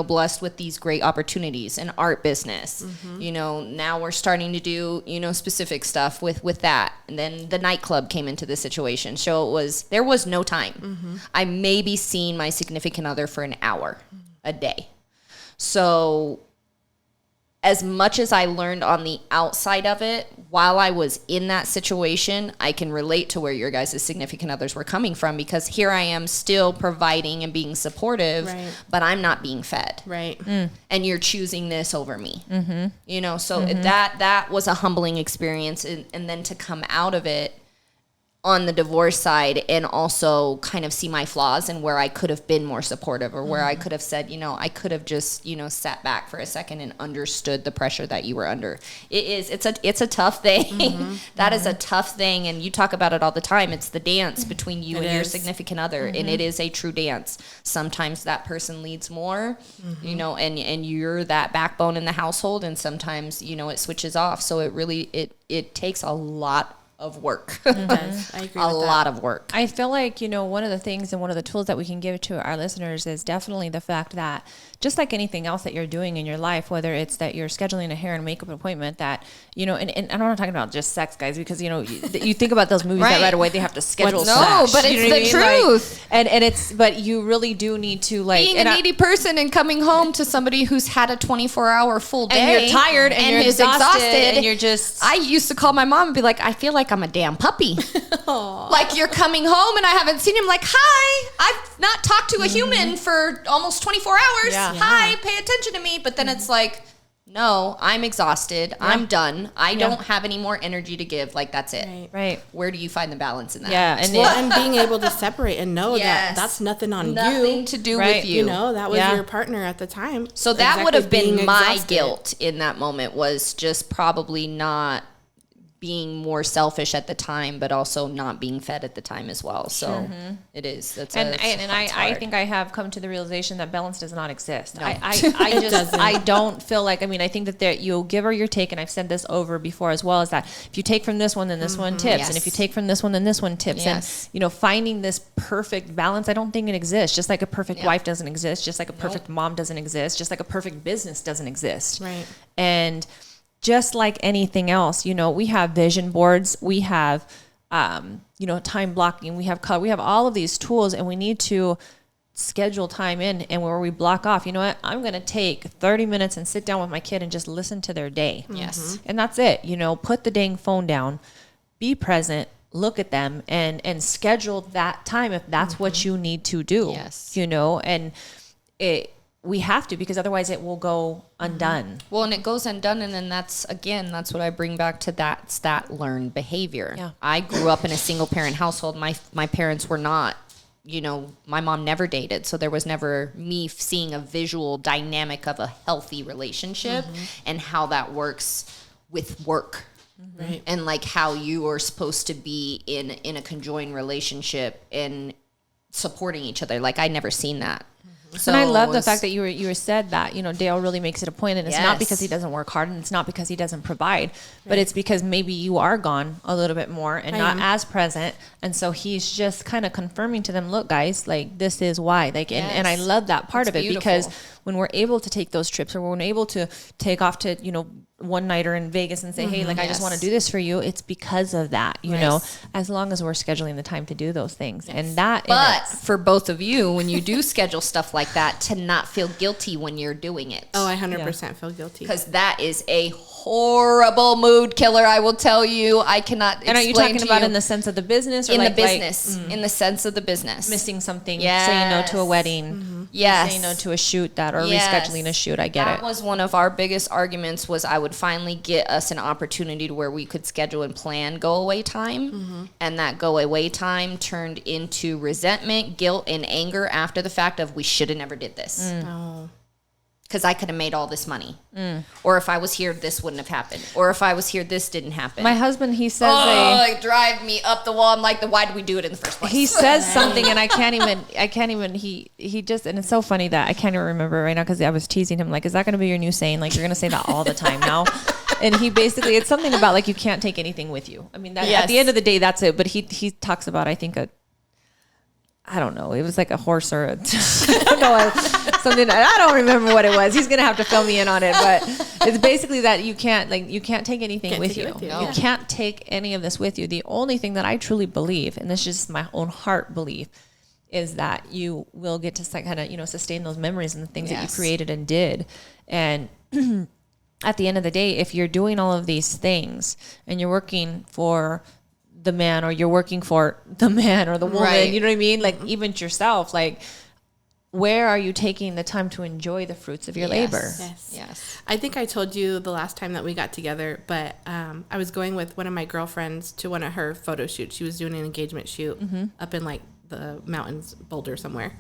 blessed with these great opportunities, an art business. Now we're starting to do, specific stuff with that. And then the nightclub came into the situation. So there was no time. I maybe seen my significant other for an hour a day. So as much as I learned on the outside of it, while I was in that situation, I can relate to where your guys' significant others were coming from, because here I am still providing and being supportive, but I'm not being fed. Right. And you're choosing this over me. So that was a humbling experience. And then to come out of it on the divorce side and also kind of see my flaws and where I could have been more supportive, or where I could have said, I could have just, sat back for a second and understood the pressure that you were under. It's a tough thing. That is a tough thing. And you talk about it all the time. It's the dance between you and your significant other. And it is a true dance. Sometimes that person leads more, and you're that backbone in the household. And sometimes, it switches off. So it really, it takes a lot of work. I agree. A lot of work. I feel like, one of the things and one of the tools that we can give to our listeners is definitely the fact that just like anything else that you're doing in your life, whether it's that you're scheduling a hair and makeup appointment that, and I'm not talking about just sex, guys, because, you think about those movies that right away they have to schedule sex. No, but it's the truth. Like, but you really do need to being a needy person and coming home to somebody who's had a 24-hour full day. And you're tired and you're exhausted and you're just. I used to call my mom and be like, I feel like I'm a damn puppy. Like, you're coming home and I haven't seen him. Like, hi, I've not talked to a human for almost 24 hours. Yeah. Hi, pay attention to me. But then it's like, no, I'm exhausted. I'm done. I don't have any more energy to give. Like, that's it. Right. Where do you find the balance in that? Yeah. And being able to separate and know that that's nothing on Nothing to do with you. That was your partner at the time. So that would have been my guilt in that moment, was just probably not being more selfish at the time, but also not being fed at the time as well. So it is. I think I have come to the realization that balance does not exist. No. I don't feel like, I think that you'll give or you take, and I've said this over before as well, is that if you take from this one, then this one tips. Yes. And if you take from this one, then this one tips. Yes. And, finding this perfect balance, I don't think it exists. Just like a perfect wife doesn't exist, just like a perfect mom doesn't exist, just like a perfect business doesn't exist. Right. And just like anything else, we have vision boards, we have, time blocking, we have all of these tools, and we need to schedule time in, and where we block off, I'm going to take 30 minutes and sit down with my kid and just listen to their day. Yes. And that's it. Put the dang phone down, be present, look at them, and schedule that time if that's what you need to do. Yes. And we have to, because otherwise it will go undone. Well, and it goes undone, and then that's what I bring back to that learned behavior. Yeah. I grew up in a single parent household. My parents were not, my mom never dated, so there was never me seeing a visual dynamic of a healthy relationship and how that works with work. Right. And like how you are supposed to be in a conjoined relationship and supporting each other. Like, I'd never seen that. So and I love the fact that you were said that, Dale really makes it a point, and it's not because he doesn't work hard, and it's not because he doesn't provide, but it's because maybe you are gone a little bit more and not as present. And so he's just kind of confirming to them, look, guys, like, this is why, like, and I love that part of it, because when we're able to take those trips, or when we're able to take off to, one nighter in Vegas and say, hey, like, I just want to do this for you, it's because of that, you know, as long as we're scheduling the time to do those things. And that, but for both of you, when you do schedule stuff like that, to not feel guilty when you're doing it. Oh, I 100% feel guilty. Because that is a horrible mood killer, I will tell you. I cannot explain. And are you talking about in the sense of the business, or in like, the business, in the sense of the business, missing something, saying no to a wedding, saying no to a shoot or rescheduling a shoot? I get it. That was one of our biggest arguments, was I would finally get us an opportunity to where we could schedule and plan go away time, and that go away time turned into resentment, guilt, and anger after the fact of, we should have never did this. Oh. because I could have made all this money. Or if I was here, this wouldn't have happened. Or if I was here, this didn't happen. My husband, he says, like drive me up the wall. I'm like, why did we do it in the first place? he says something, and I can't even, he just, and it's so funny that I can't even remember right now, because I was teasing him, like, is that going to be your new saying? Like, you're going to say that all the time now? And he basically, it's something about, like, you can't take anything with you. I mean, that, at the end of the day, that's it. But he talks about, I think, I don't know. It was like a horse or I don't know, something. I don't remember what it was. He's going to have to fill me in on it. But it's basically that you can't take anything with you. You can't take any of this with you. The only thing that I truly believe, and this is just my own heart belief, is that you will get to kind of, sustain those memories and the things that you created and did. And at the end of the day, if you're doing all of these things and you're working for the man, or you're working for the man or the woman, you know what I mean? Like, even yourself, like, where are you taking the time to enjoy the fruits of your labor? Yes. I think I told you the last time that we got together, but I was going with one of my girlfriends to one of her photo shoots. She was doing an engagement shoot up in like the mountains, Boulder somewhere.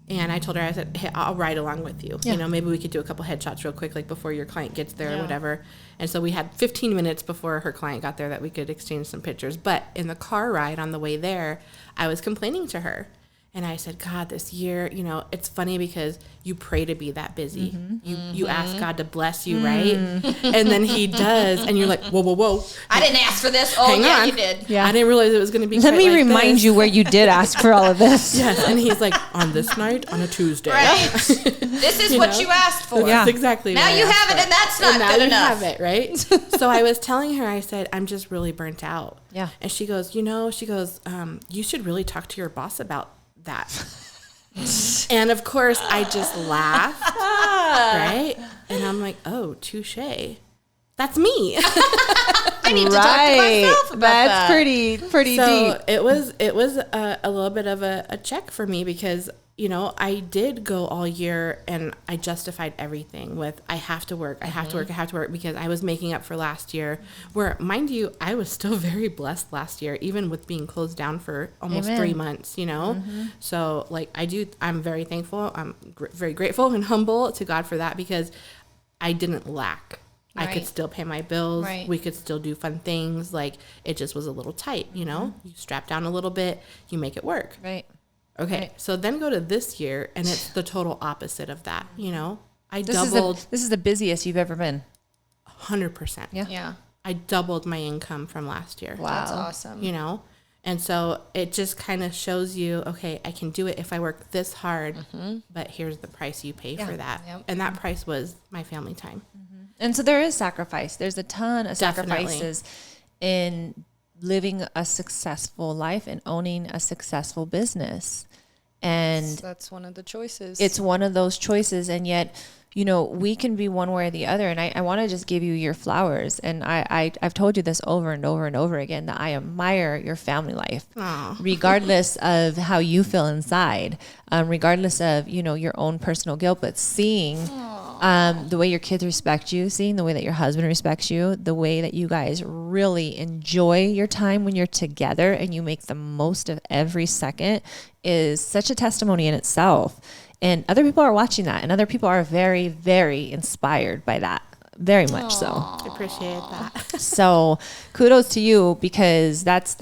And I told her, I said, hey, I'll ride along with you. Yeah. Maybe we could do a couple headshots real quick, like before your client gets there or whatever. And so we had 15 minutes before her client got there that we could exchange some pictures. But in the car ride on the way there, I was complaining to her. And I said, God, this year, it's funny because you pray to be that busy. You ask God to bless you, right? And then he does. And you're like, whoa. I didn't ask for this. Oh, Hang on. You did. Yeah. I didn't realize it was going to be Let me remind you where you did ask for all of this. Yes. And he's like, on this night, on a Tuesday. Right. This is what you asked for. That's exactly now what you have it, and that's not good enough. Now you have it, right? So I was telling her, I said, I'm just really burnt out. Yeah. And she goes, you should really talk to your boss about that. And of course I just laughed, right? And I'm like, oh, touche. That's me. I need to talk to myself about that. That's pretty So deep. it was a little bit of a check for me, because I did go all year and I justified everything with, I have to work, because I was making up for last year, where, mind you, I was still very blessed last year, even with being closed down for almost 3 months, So like I'm very thankful. I'm very grateful and humble to God for that, because I didn't lack. Right. I could still pay my bills. Right. We could still do fun things. Like, it just was a little tight, You strap down a little bit, you make it work. Right. Okay, right. So then go to this year, and it's the total opposite of that. I doubled. This is the busiest you've ever been. 100%. Yeah. I doubled my income from last year. Wow, that's awesome. And so it just kind of shows you, okay, I can do it if I work this hard, but here's the price you pay for that. Yep. And that price was my family time. And so there is sacrifice. There's a ton of sacrifices in living a successful life and owning a successful business. And that's one of the choices. It's one of those choices. And yet, we can be one way or the other. And I want to just give you your flowers. And I've told you this over and over and over again, that I admire your family life, regardless of how you feel inside, regardless of, your own personal guilt, but seeing the way your kids respect you, seeing the way that your husband respects you, the way that you guys really enjoy your time when you're together and you make the most of every second, is such a testimony in itself. And other people are watching that, and other people are very, very inspired by that. Very much so. I appreciate that. So kudos to you, because that's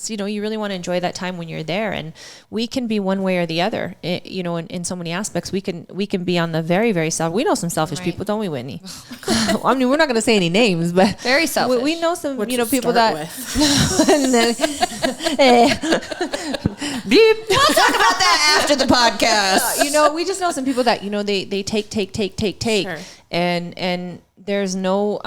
you really want to enjoy that time when you're there. And we can be one way or the other, in so many aspects. We can be on the very, very selfish. We know some selfish people, don't we, Whitney? I mean, we're not going to say any names, but very selfish. We know some, people that. Beep. We'll talk about that after the podcast. We just know some people that they take, sure. and there's no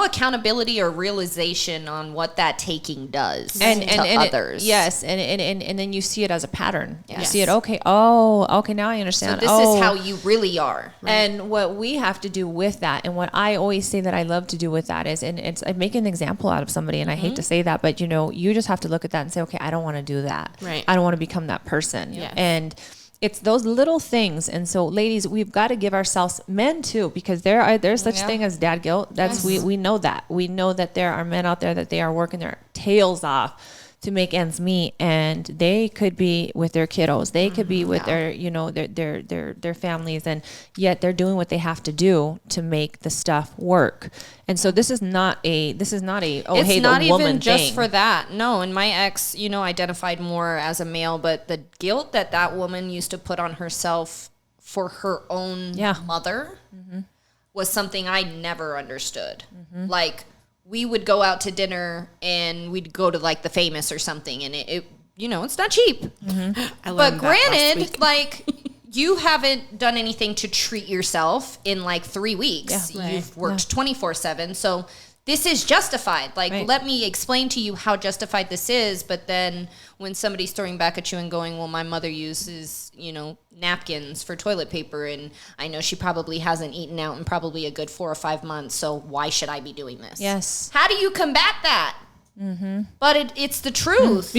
accountability or realization on what that taking does to others. Yes, and then you see it as a pattern. Yes. You see it. Okay, now I understand. So this is how you really are. Right? And what we have to do with that, and what I always say that I love to do with that is, and it's I make an example out of somebody, and I hate to say that, but you just have to look at that and say, okay, I don't want to do that. Right. I don't want to become that person. Yes. And it's those little things. And so ladies, we've got to give ourselves, men too, because there's such thing as dad guilt. That's we know that. We know that there are men out there that they are working their tails off to make ends meet, and they could be with their kiddos, they could be with their, you know, their families, and yet they're doing what they have to do to make the stuff work. And so this is not a it's hey, not the woman even just thing. for that. No, and my ex, you know, identified more as a male, but the guilt that woman used to put on herself for her own mother was something I never understood. Like, we would go out to dinner and we'd go to like the Famous or something, and it you know, it's not cheap. But granted, like, you haven't done anything to treat yourself in like 3 weeks. You've worked 24/7. So this is justified. Like, let me explain to you how justified this is. But then when somebody's throwing back at you and going, well, my mother uses, you know, napkins for toilet paper, and I know she probably hasn't eaten out in probably a good 4 or 5 months, so why should I be doing this? Yes. How do you combat that? But it's the truth.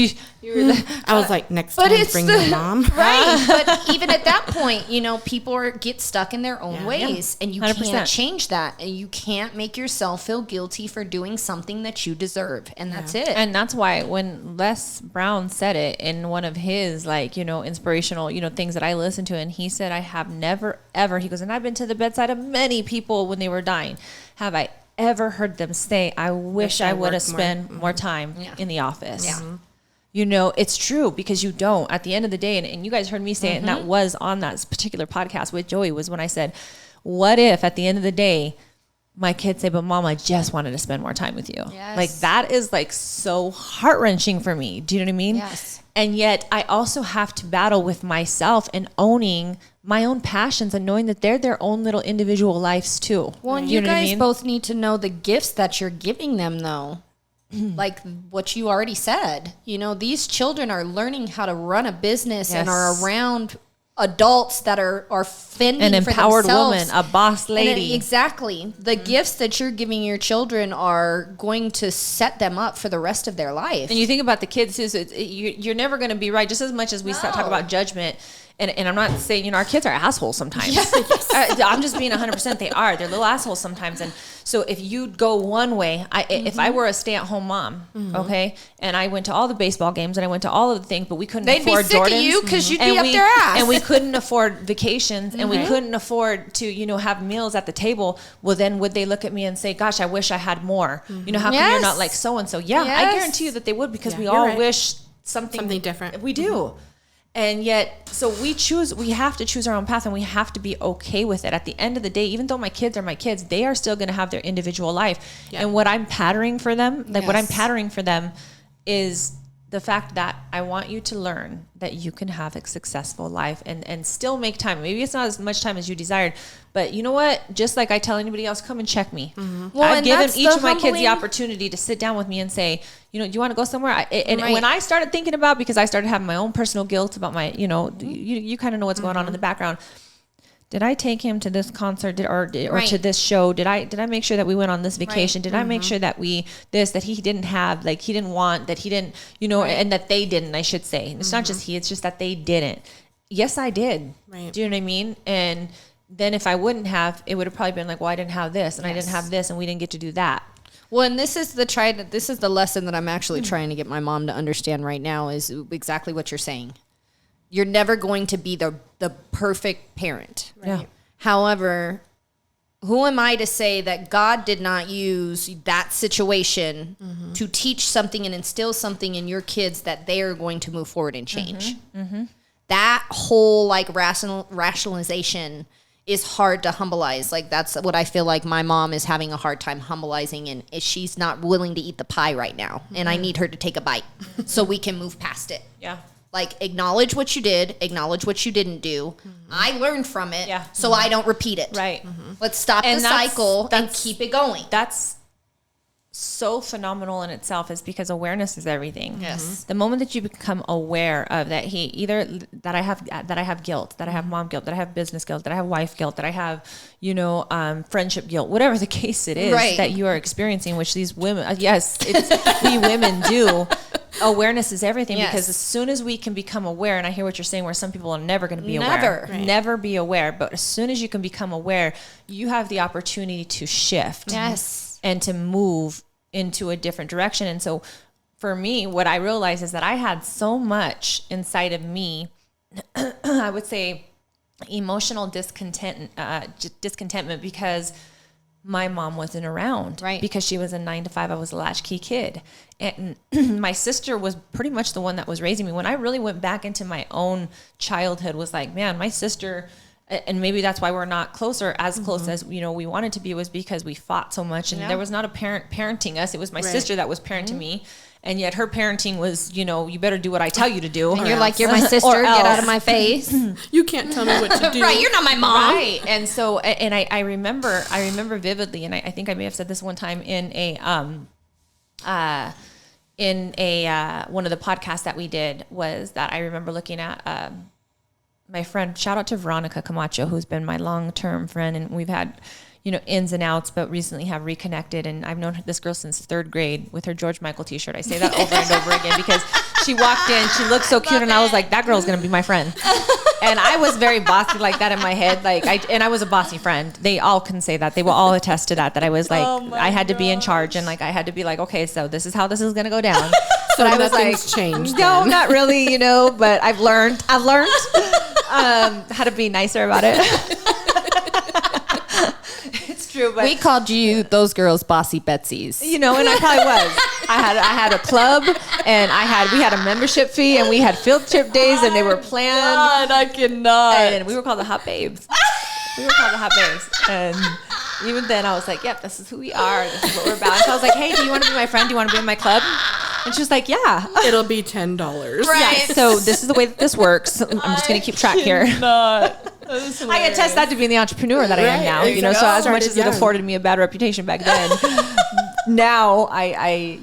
I was like, next time bring your mom. Right. But even at that point, you know, people get stuck in their own ways, and you 100%. can't change that. And you can't make yourself feel guilty for doing something that you deserve. And that's it. And that's why when Les Brown said it in one of his, like, you know, inspirational, you know, things that I listen to, and he said, I have never, ever, he goes, and I've been to the bedside of many people when they were dying. Have I ever heard them say, I wish I would have spent more time in the office? You know, it's true, because you don't. At the end of the day, and you guys heard me say it, and that was on that particular podcast with Joey, was when I said, what if at the end of the day, my kids say, but Mom, I just wanted to spend more time with you. Yes. Like, that is like so heart-wrenching for me. Do you know what I mean? Yes. And yet I also have to battle with myself and owning my own passions and knowing that they're their own little individual lives too. Well, and you guys both need to know the gifts that you're giving them, though. Like what you already said. You know, these children are learning how to run a business and are around adults that are fending an for empowered themselves. woman, a boss lady. Exactly. The gifts that you're giving your children are going to set them up for the rest of their life. And you think about the kids too, so you're never going to be right. Just as much as we talk about judgment, and I'm not saying, you know, our kids are assholes sometimes. I'm just being 100%. They are. They're little assholes sometimes. And so if you go one way, if I were a stay-at-home mom, okay, and I went to all the baseball games and I went to all of the things, but we couldn't afford Jordans. They'd be sick of you because you'd be up their ass. And we couldn't afford vacations, and we couldn't afford to, you know, have meals at the table. Well, then would they look at me and say, gosh, I wish I had more. You know, how come you're not like so-and-so? Yeah, I guarantee you that they would, because we all wish something different. We do. And yet, so we have to choose our own path, and we have to be okay with it. At the end of the day, even though my kids are my kids, they are still going to have their individual life. And what I'm patterning for them, is the fact that I want you to learn that you can have a successful life and still make time. Maybe it's not as much time as you desired, but you know what? Just like I tell anybody else, come and check me. Well, I've given each of my kids the opportunity to sit down with me and say, you know, do you want to go somewhere? When I started thinking about, because I started having my own personal guilt about my, you know, you kind of know what's going on in the background. Did I take him to this concert or to this show? Did I make sure that we went on this vacation? Did I make sure that that he didn't have, like, he didn't want, that he didn't, you know, and that they didn't, I should say. It's not just it's just that they didn't. Yes, I did. Right. Do you know what I mean? And then if I wouldn't have, it would have probably been like, well, I didn't have this, and I didn't have this, and we didn't get to do that. Well, and this is the lesson that I'm actually trying to get my mom to understand right now, is exactly what you're saying. You're never going to be the perfect parent. Right. Yeah. However, who am I to say that God did not use that situation to teach something and instill something in your kids that they are going to move forward and change? That whole like rationalization is hard to humbleize. Like, that's what I feel like my mom is having a hard time humbleizing, and she's not willing to eat the pie right now. And I need her to take a bite so we can move past it. Yeah. Like, acknowledge what you did, acknowledge what you didn't do. I learned from it, so I don't repeat it. Right. Let's stop the cycle and keep it going. That's so phenomenal in itself, is because awareness is everything. Yes. The moment that you become aware of that, that I have guilt, that I have mom guilt, that I have business guilt, that I have wife guilt, that I have, you know, friendship guilt, whatever the case it is that you are experiencing, which these women, we women do. Awareness is everything, because as soon as we can become aware, and I hear what you're saying, where some people are never going to be aware, never be aware, but as soon as you can become aware, you have the opportunity to shift, and to move into a different direction. And so for me, what I realized is that I had so much inside of me, I would say emotional discontentment because my mom wasn't around, right? Because she was a 9 to 5. I was a latchkey kid. And my sister was pretty much the one that was raising me. When I really went back into my own childhood, was like, man, my sister, and maybe that's why we're not closer, as close as, we wanted to be, was because we fought so much. And there was not a parent parenting us. It was my sister that was parenting me. And yet her parenting was, you better do what I tell you to do. And you're like, you're my sister, get out of my face. You can't tell me what to do. Right, you're not my mom. Right. And so, and I remember vividly, and I think I may have said this one time in a one of the podcasts that we did, was that I remember looking at my friend, shout out to Veronica Camacho, who's been my long-term friend, and we've had ins and outs, but recently have reconnected. And I've known this girl since 3rd grade with her George Michael t-shirt. I say that over and over again because she walked in, she looked so cute, and I was like, that girl's going to be my friend. And I was very bossy like that in my head. And I was a bossy friend. They all can say that. They will all attest to that I was like, I had to be in charge, and like, I had to be like, okay, so this is how this is going to go down. So I was nothing's changed. No, then. not really, but I've learned how to be nicer about it. It's true, but we called you, those girls, bossy Betsies. and I probably was. I had a club, and we had a membership fee, and we had field trip days, and they were planned. God, I cannot. And we were called the Hot Babes. And even then, I was like, "Yep, this is who we are. This is what we're about." And so I was like, "Hey, do you want to be my friend? Do you want to be in my club?" And she was like, "Yeah." It'll be $10. Right. Yeah, so this is the way that this works. I'm just going to keep track here. I attest that to being the entrepreneur that I am now. Exactly. So as much as it afforded me a bad reputation back then, now I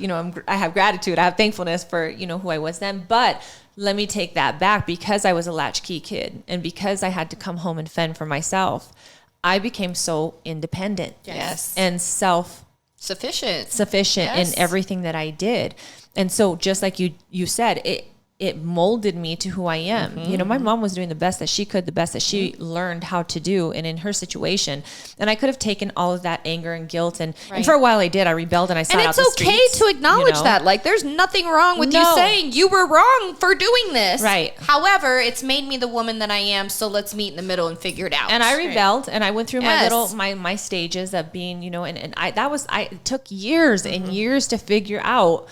have gratitude. I have thankfulness for, who I was then. But let me take that back, because I was a latchkey kid, and because I had to come home and fend for myself, I became so independent. Yes. And Sufficient in everything that I did. And so just like you said, it molded me to who I am. My mom was doing the best that she could, the best that she learned how to do, and in her situation. And I could have taken all of that anger and guilt, and for a while I did. I rebelled, and I sat out the streets. And it's okay to acknowledge that. Like, there's nothing wrong with you saying you were wrong for doing this. Right. However, it's made me the woman that I am, so let's meet in the middle and figure it out. And I rebelled, and I went through my stages of being, it took years and years to figure out,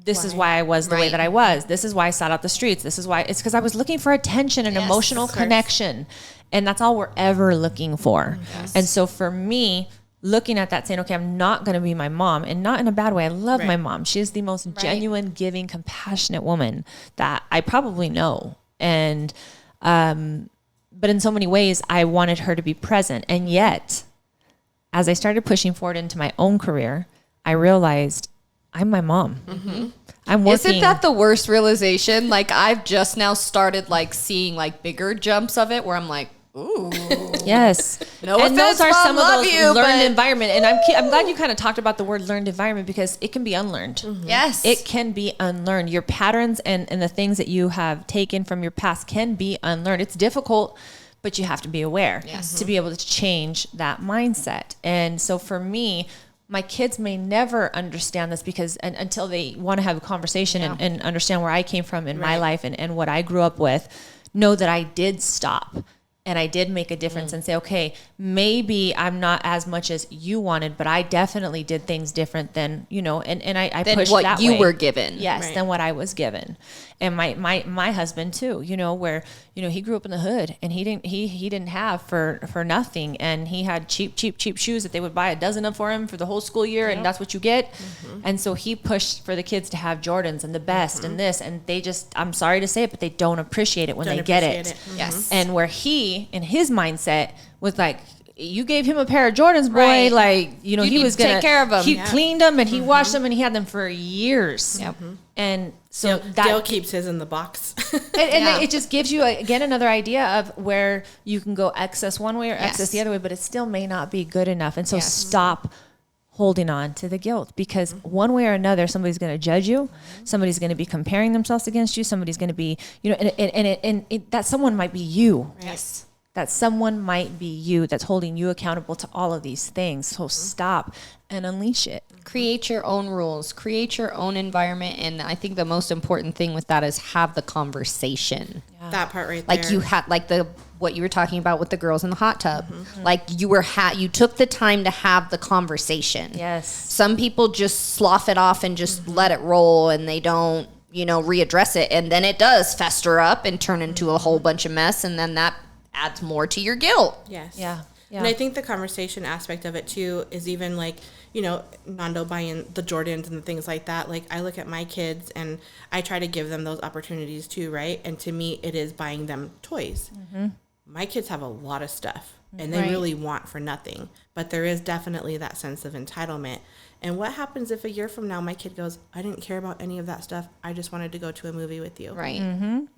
this is why I was the way that I was. This is why I sat out the streets. This is why. It's because I was looking for attention and emotional connection. And that's all we're ever looking for. Yes. And so for me, looking at that, saying, okay, I'm not going to be my mom, and not in a bad way. I love my mom. She is the most genuine, giving, compassionate woman that I probably know. And, but in so many ways, I wanted her to be present. And yet, as I started pushing forward into my own career, I realized I'm my mom. I'm working. Isn't that the worst realization? Like, I've just now started seeing bigger jumps of it, where I'm like, ooh. Yes. No and offense, those are Mom, some of love those you, learned but- environment. And I'm glad you kind of talked about the word learned environment, because it can be unlearned. Yes. It can be unlearned. Your patterns and the things that you have taken from your past can be unlearned. It's difficult, but you have to be aware to be able to change that mindset. And so for me, my kids may never understand this, because until they want to have a conversation and understand where I came from in my life and what I grew up with, know that I did stop and I did make a difference and say, okay, maybe I'm not as much as you wanted, but I definitely did things different than, and I than pushed what that you way. were given. Yes, than what I was given. And my husband too, where, he grew up in the hood, and he didn't have for nothing. And he had cheap shoes that they would buy a dozen of for him for the whole school year. And that's what you get. And so he pushed for the kids to have Jordans and the best and this, and they just, I'm sorry to say it, but they don't appreciate it when they get it. Yes. And where he, in his mindset, was like, you gave him a pair of Jordans, boy. Right. He was going to take care of them. He cleaned them, and he washed them, and he had them for years. Yep. And so Dale keeps his in the box. and it just gives you again another idea of where you can go excess one way or excess the other way, but it still may not be good enough. And so stop holding on to the guilt, because one way or another, somebody's going to judge you. Somebody's going to be comparing themselves against you. Somebody's going to be, and that someone might be you. Yes. That someone might be you that's holding you accountable to all of these things. So stop and unleash it. Create your own rules, create your own environment. And I think the most important thing with that is have the conversation. Yeah. That part right there. Like you had, like what you were talking about with the girls in the hot tub. Like you took the time to have the conversation. Yes. Some people just slough it off and just let it roll, and they don't, readdress it. And then it does fester up and turn into a whole bunch of mess. And then that adds more to your guilt. Yes. Yeah. And I think the conversation aspect of it too is even like, Nando buying the Jordans and things like that. Like I look at my kids and I try to give them those opportunities too, right? And to me, it is buying them toys. My kids have a lot of stuff and they really want for nothing, but there is definitely that sense of entitlement. And what happens if a year from now my kid goes, I didn't care about any of that stuff. I just wanted to go to a movie with you. Right. And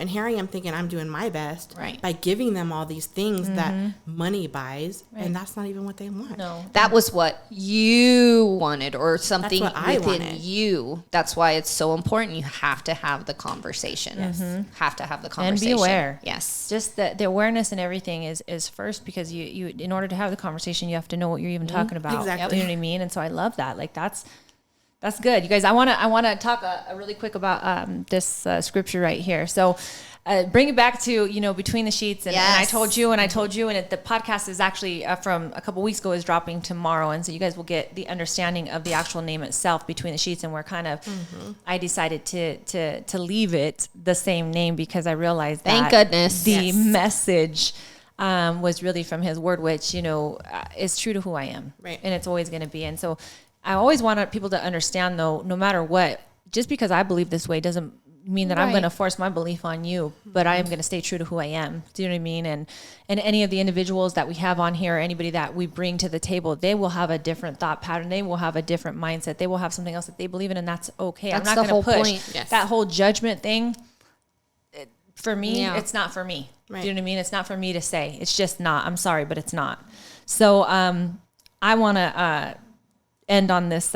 here I am thinking I'm doing my best by giving them all these things that money buys, and that's not even what they want. No. That was what you wanted, or something That's what I within wanted. you. That's why it's so important. You have to have the conversation. Yes. Have to have the conversation. And be aware. Yes. Just the awareness and everything is first, because you in order to have the conversation, you have to know what you're even talking about. Exactly. You know what I mean? And so I love that. Like that's good. You guys, I want to talk a really quick about this scripture right here. So bring it back to, between the sheets. And I told you, and the podcast is actually from a couple weeks ago, is dropping tomorrow. And so you guys will get the understanding of the actual name itself, Between the Sheets. And we're kind of, I decided to leave it the same name because I realized that Thank goodness. the message was really from his word, which, is true to who I am. Right. And it's always going to be. And so I always want people to understand, though, no matter what, just because I believe this way doesn't mean that I'm going to force my belief on you, but I am going to stay true to who I am. Do you know what I mean? And any of the individuals that we have on here, or anybody that we bring to the table, they will have a different thought pattern. They will have a different mindset. They will have something else that they believe in, and that's okay. That's I'm not going to push point. Yes. that whole judgment thing. For me, it's not for me. Right. Do you know what I mean? It's not for me to say. It's just not. I'm sorry, but it's not. So I want to end on this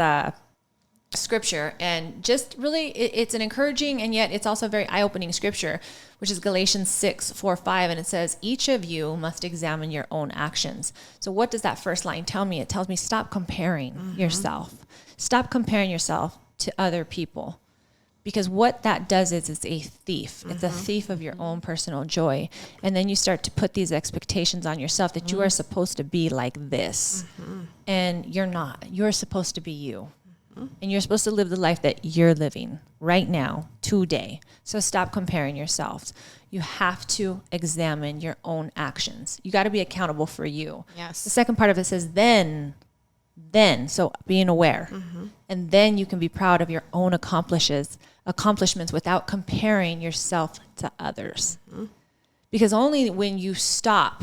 scripture, and just really it's an encouraging, and yet it's also a very eye-opening scripture, which is Galatians 6:4-5, and it says, each of you must examine your own actions. So what does that first line tell me? It tells me stop comparing yourself. Stop comparing yourself to other people. Because what that does is it's a thief. It's a thief of your own personal joy. And then you start to put these expectations on yourself that you are supposed to be like this. And you're not. You're supposed to be you. And you're supposed to live the life that you're living right now, today. So stop comparing yourselves. You have to examine your own actions. You got to be accountable for you. Yes. The second part of it says then, so being aware. And then you can be proud of your own accomplishments without comparing yourself to others. Because only when you stop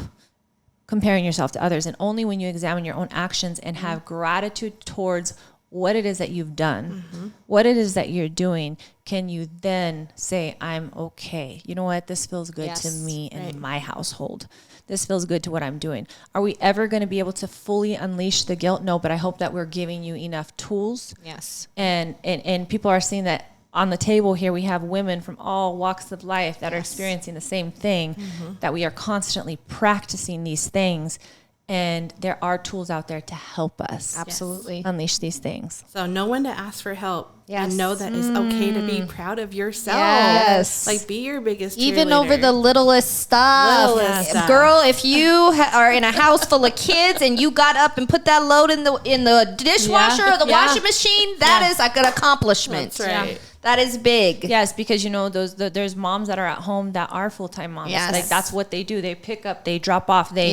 comparing yourself to others, and only when you examine your own actions and have gratitude towards what it is that you've done, what it is that you're doing, can you then say, I'm okay. You know what? This feels good to me and my household. This feels good to what I'm doing. Are we ever going to be able to fully unleash the guilt? No, but I hope that we're giving you enough tools. Yes. And people are seeing that on the table here, we have women from all walks of life that are experiencing the same thing, that we are constantly practicing these things. And there are tools out there to help us Absolutely. unleash these things. So know when to ask for help. Yes. And know that it's okay to be proud of yourself. Yes. Like be your biggest Even cheerleader. over the littlest stuff. Littlest stuff. Girl, if you are in a house full of kids and you got up and put that load in the dishwasher or the washing machine, that is like an accomplishment. That's right. Yeah. That is big. Yes, because there's moms that are at home that are full-time moms. Yes. Like that's what they do. They pick up, they drop off, they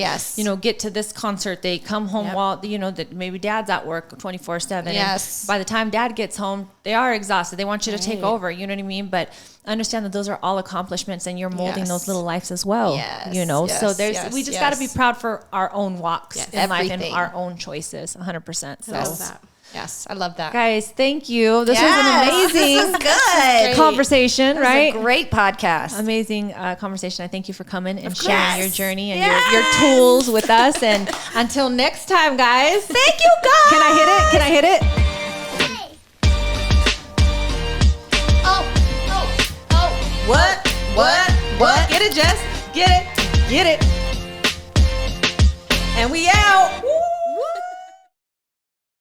get to this concert, they come home while that maybe dad's at work 24/7. Yes. And by the time dad gets home, they are exhausted. They want you to take over, you know what I mean? But understand that those are all accomplishments, and you're molding those little lives as well. Yes. So we just got to be proud for our own walks in life and our own choices 100%. So I love that. Yes, I love that. guys, thank you. This was an amazing This is good. conversation, right? This is a great podcast. Amazing conversation. I thank you for coming and sharing your journey and your tools with us. And until next time, guys. Thank you, guys. Can I hit it? Can I hit it? Oh. What? Get it, Jess. Get it. And we out.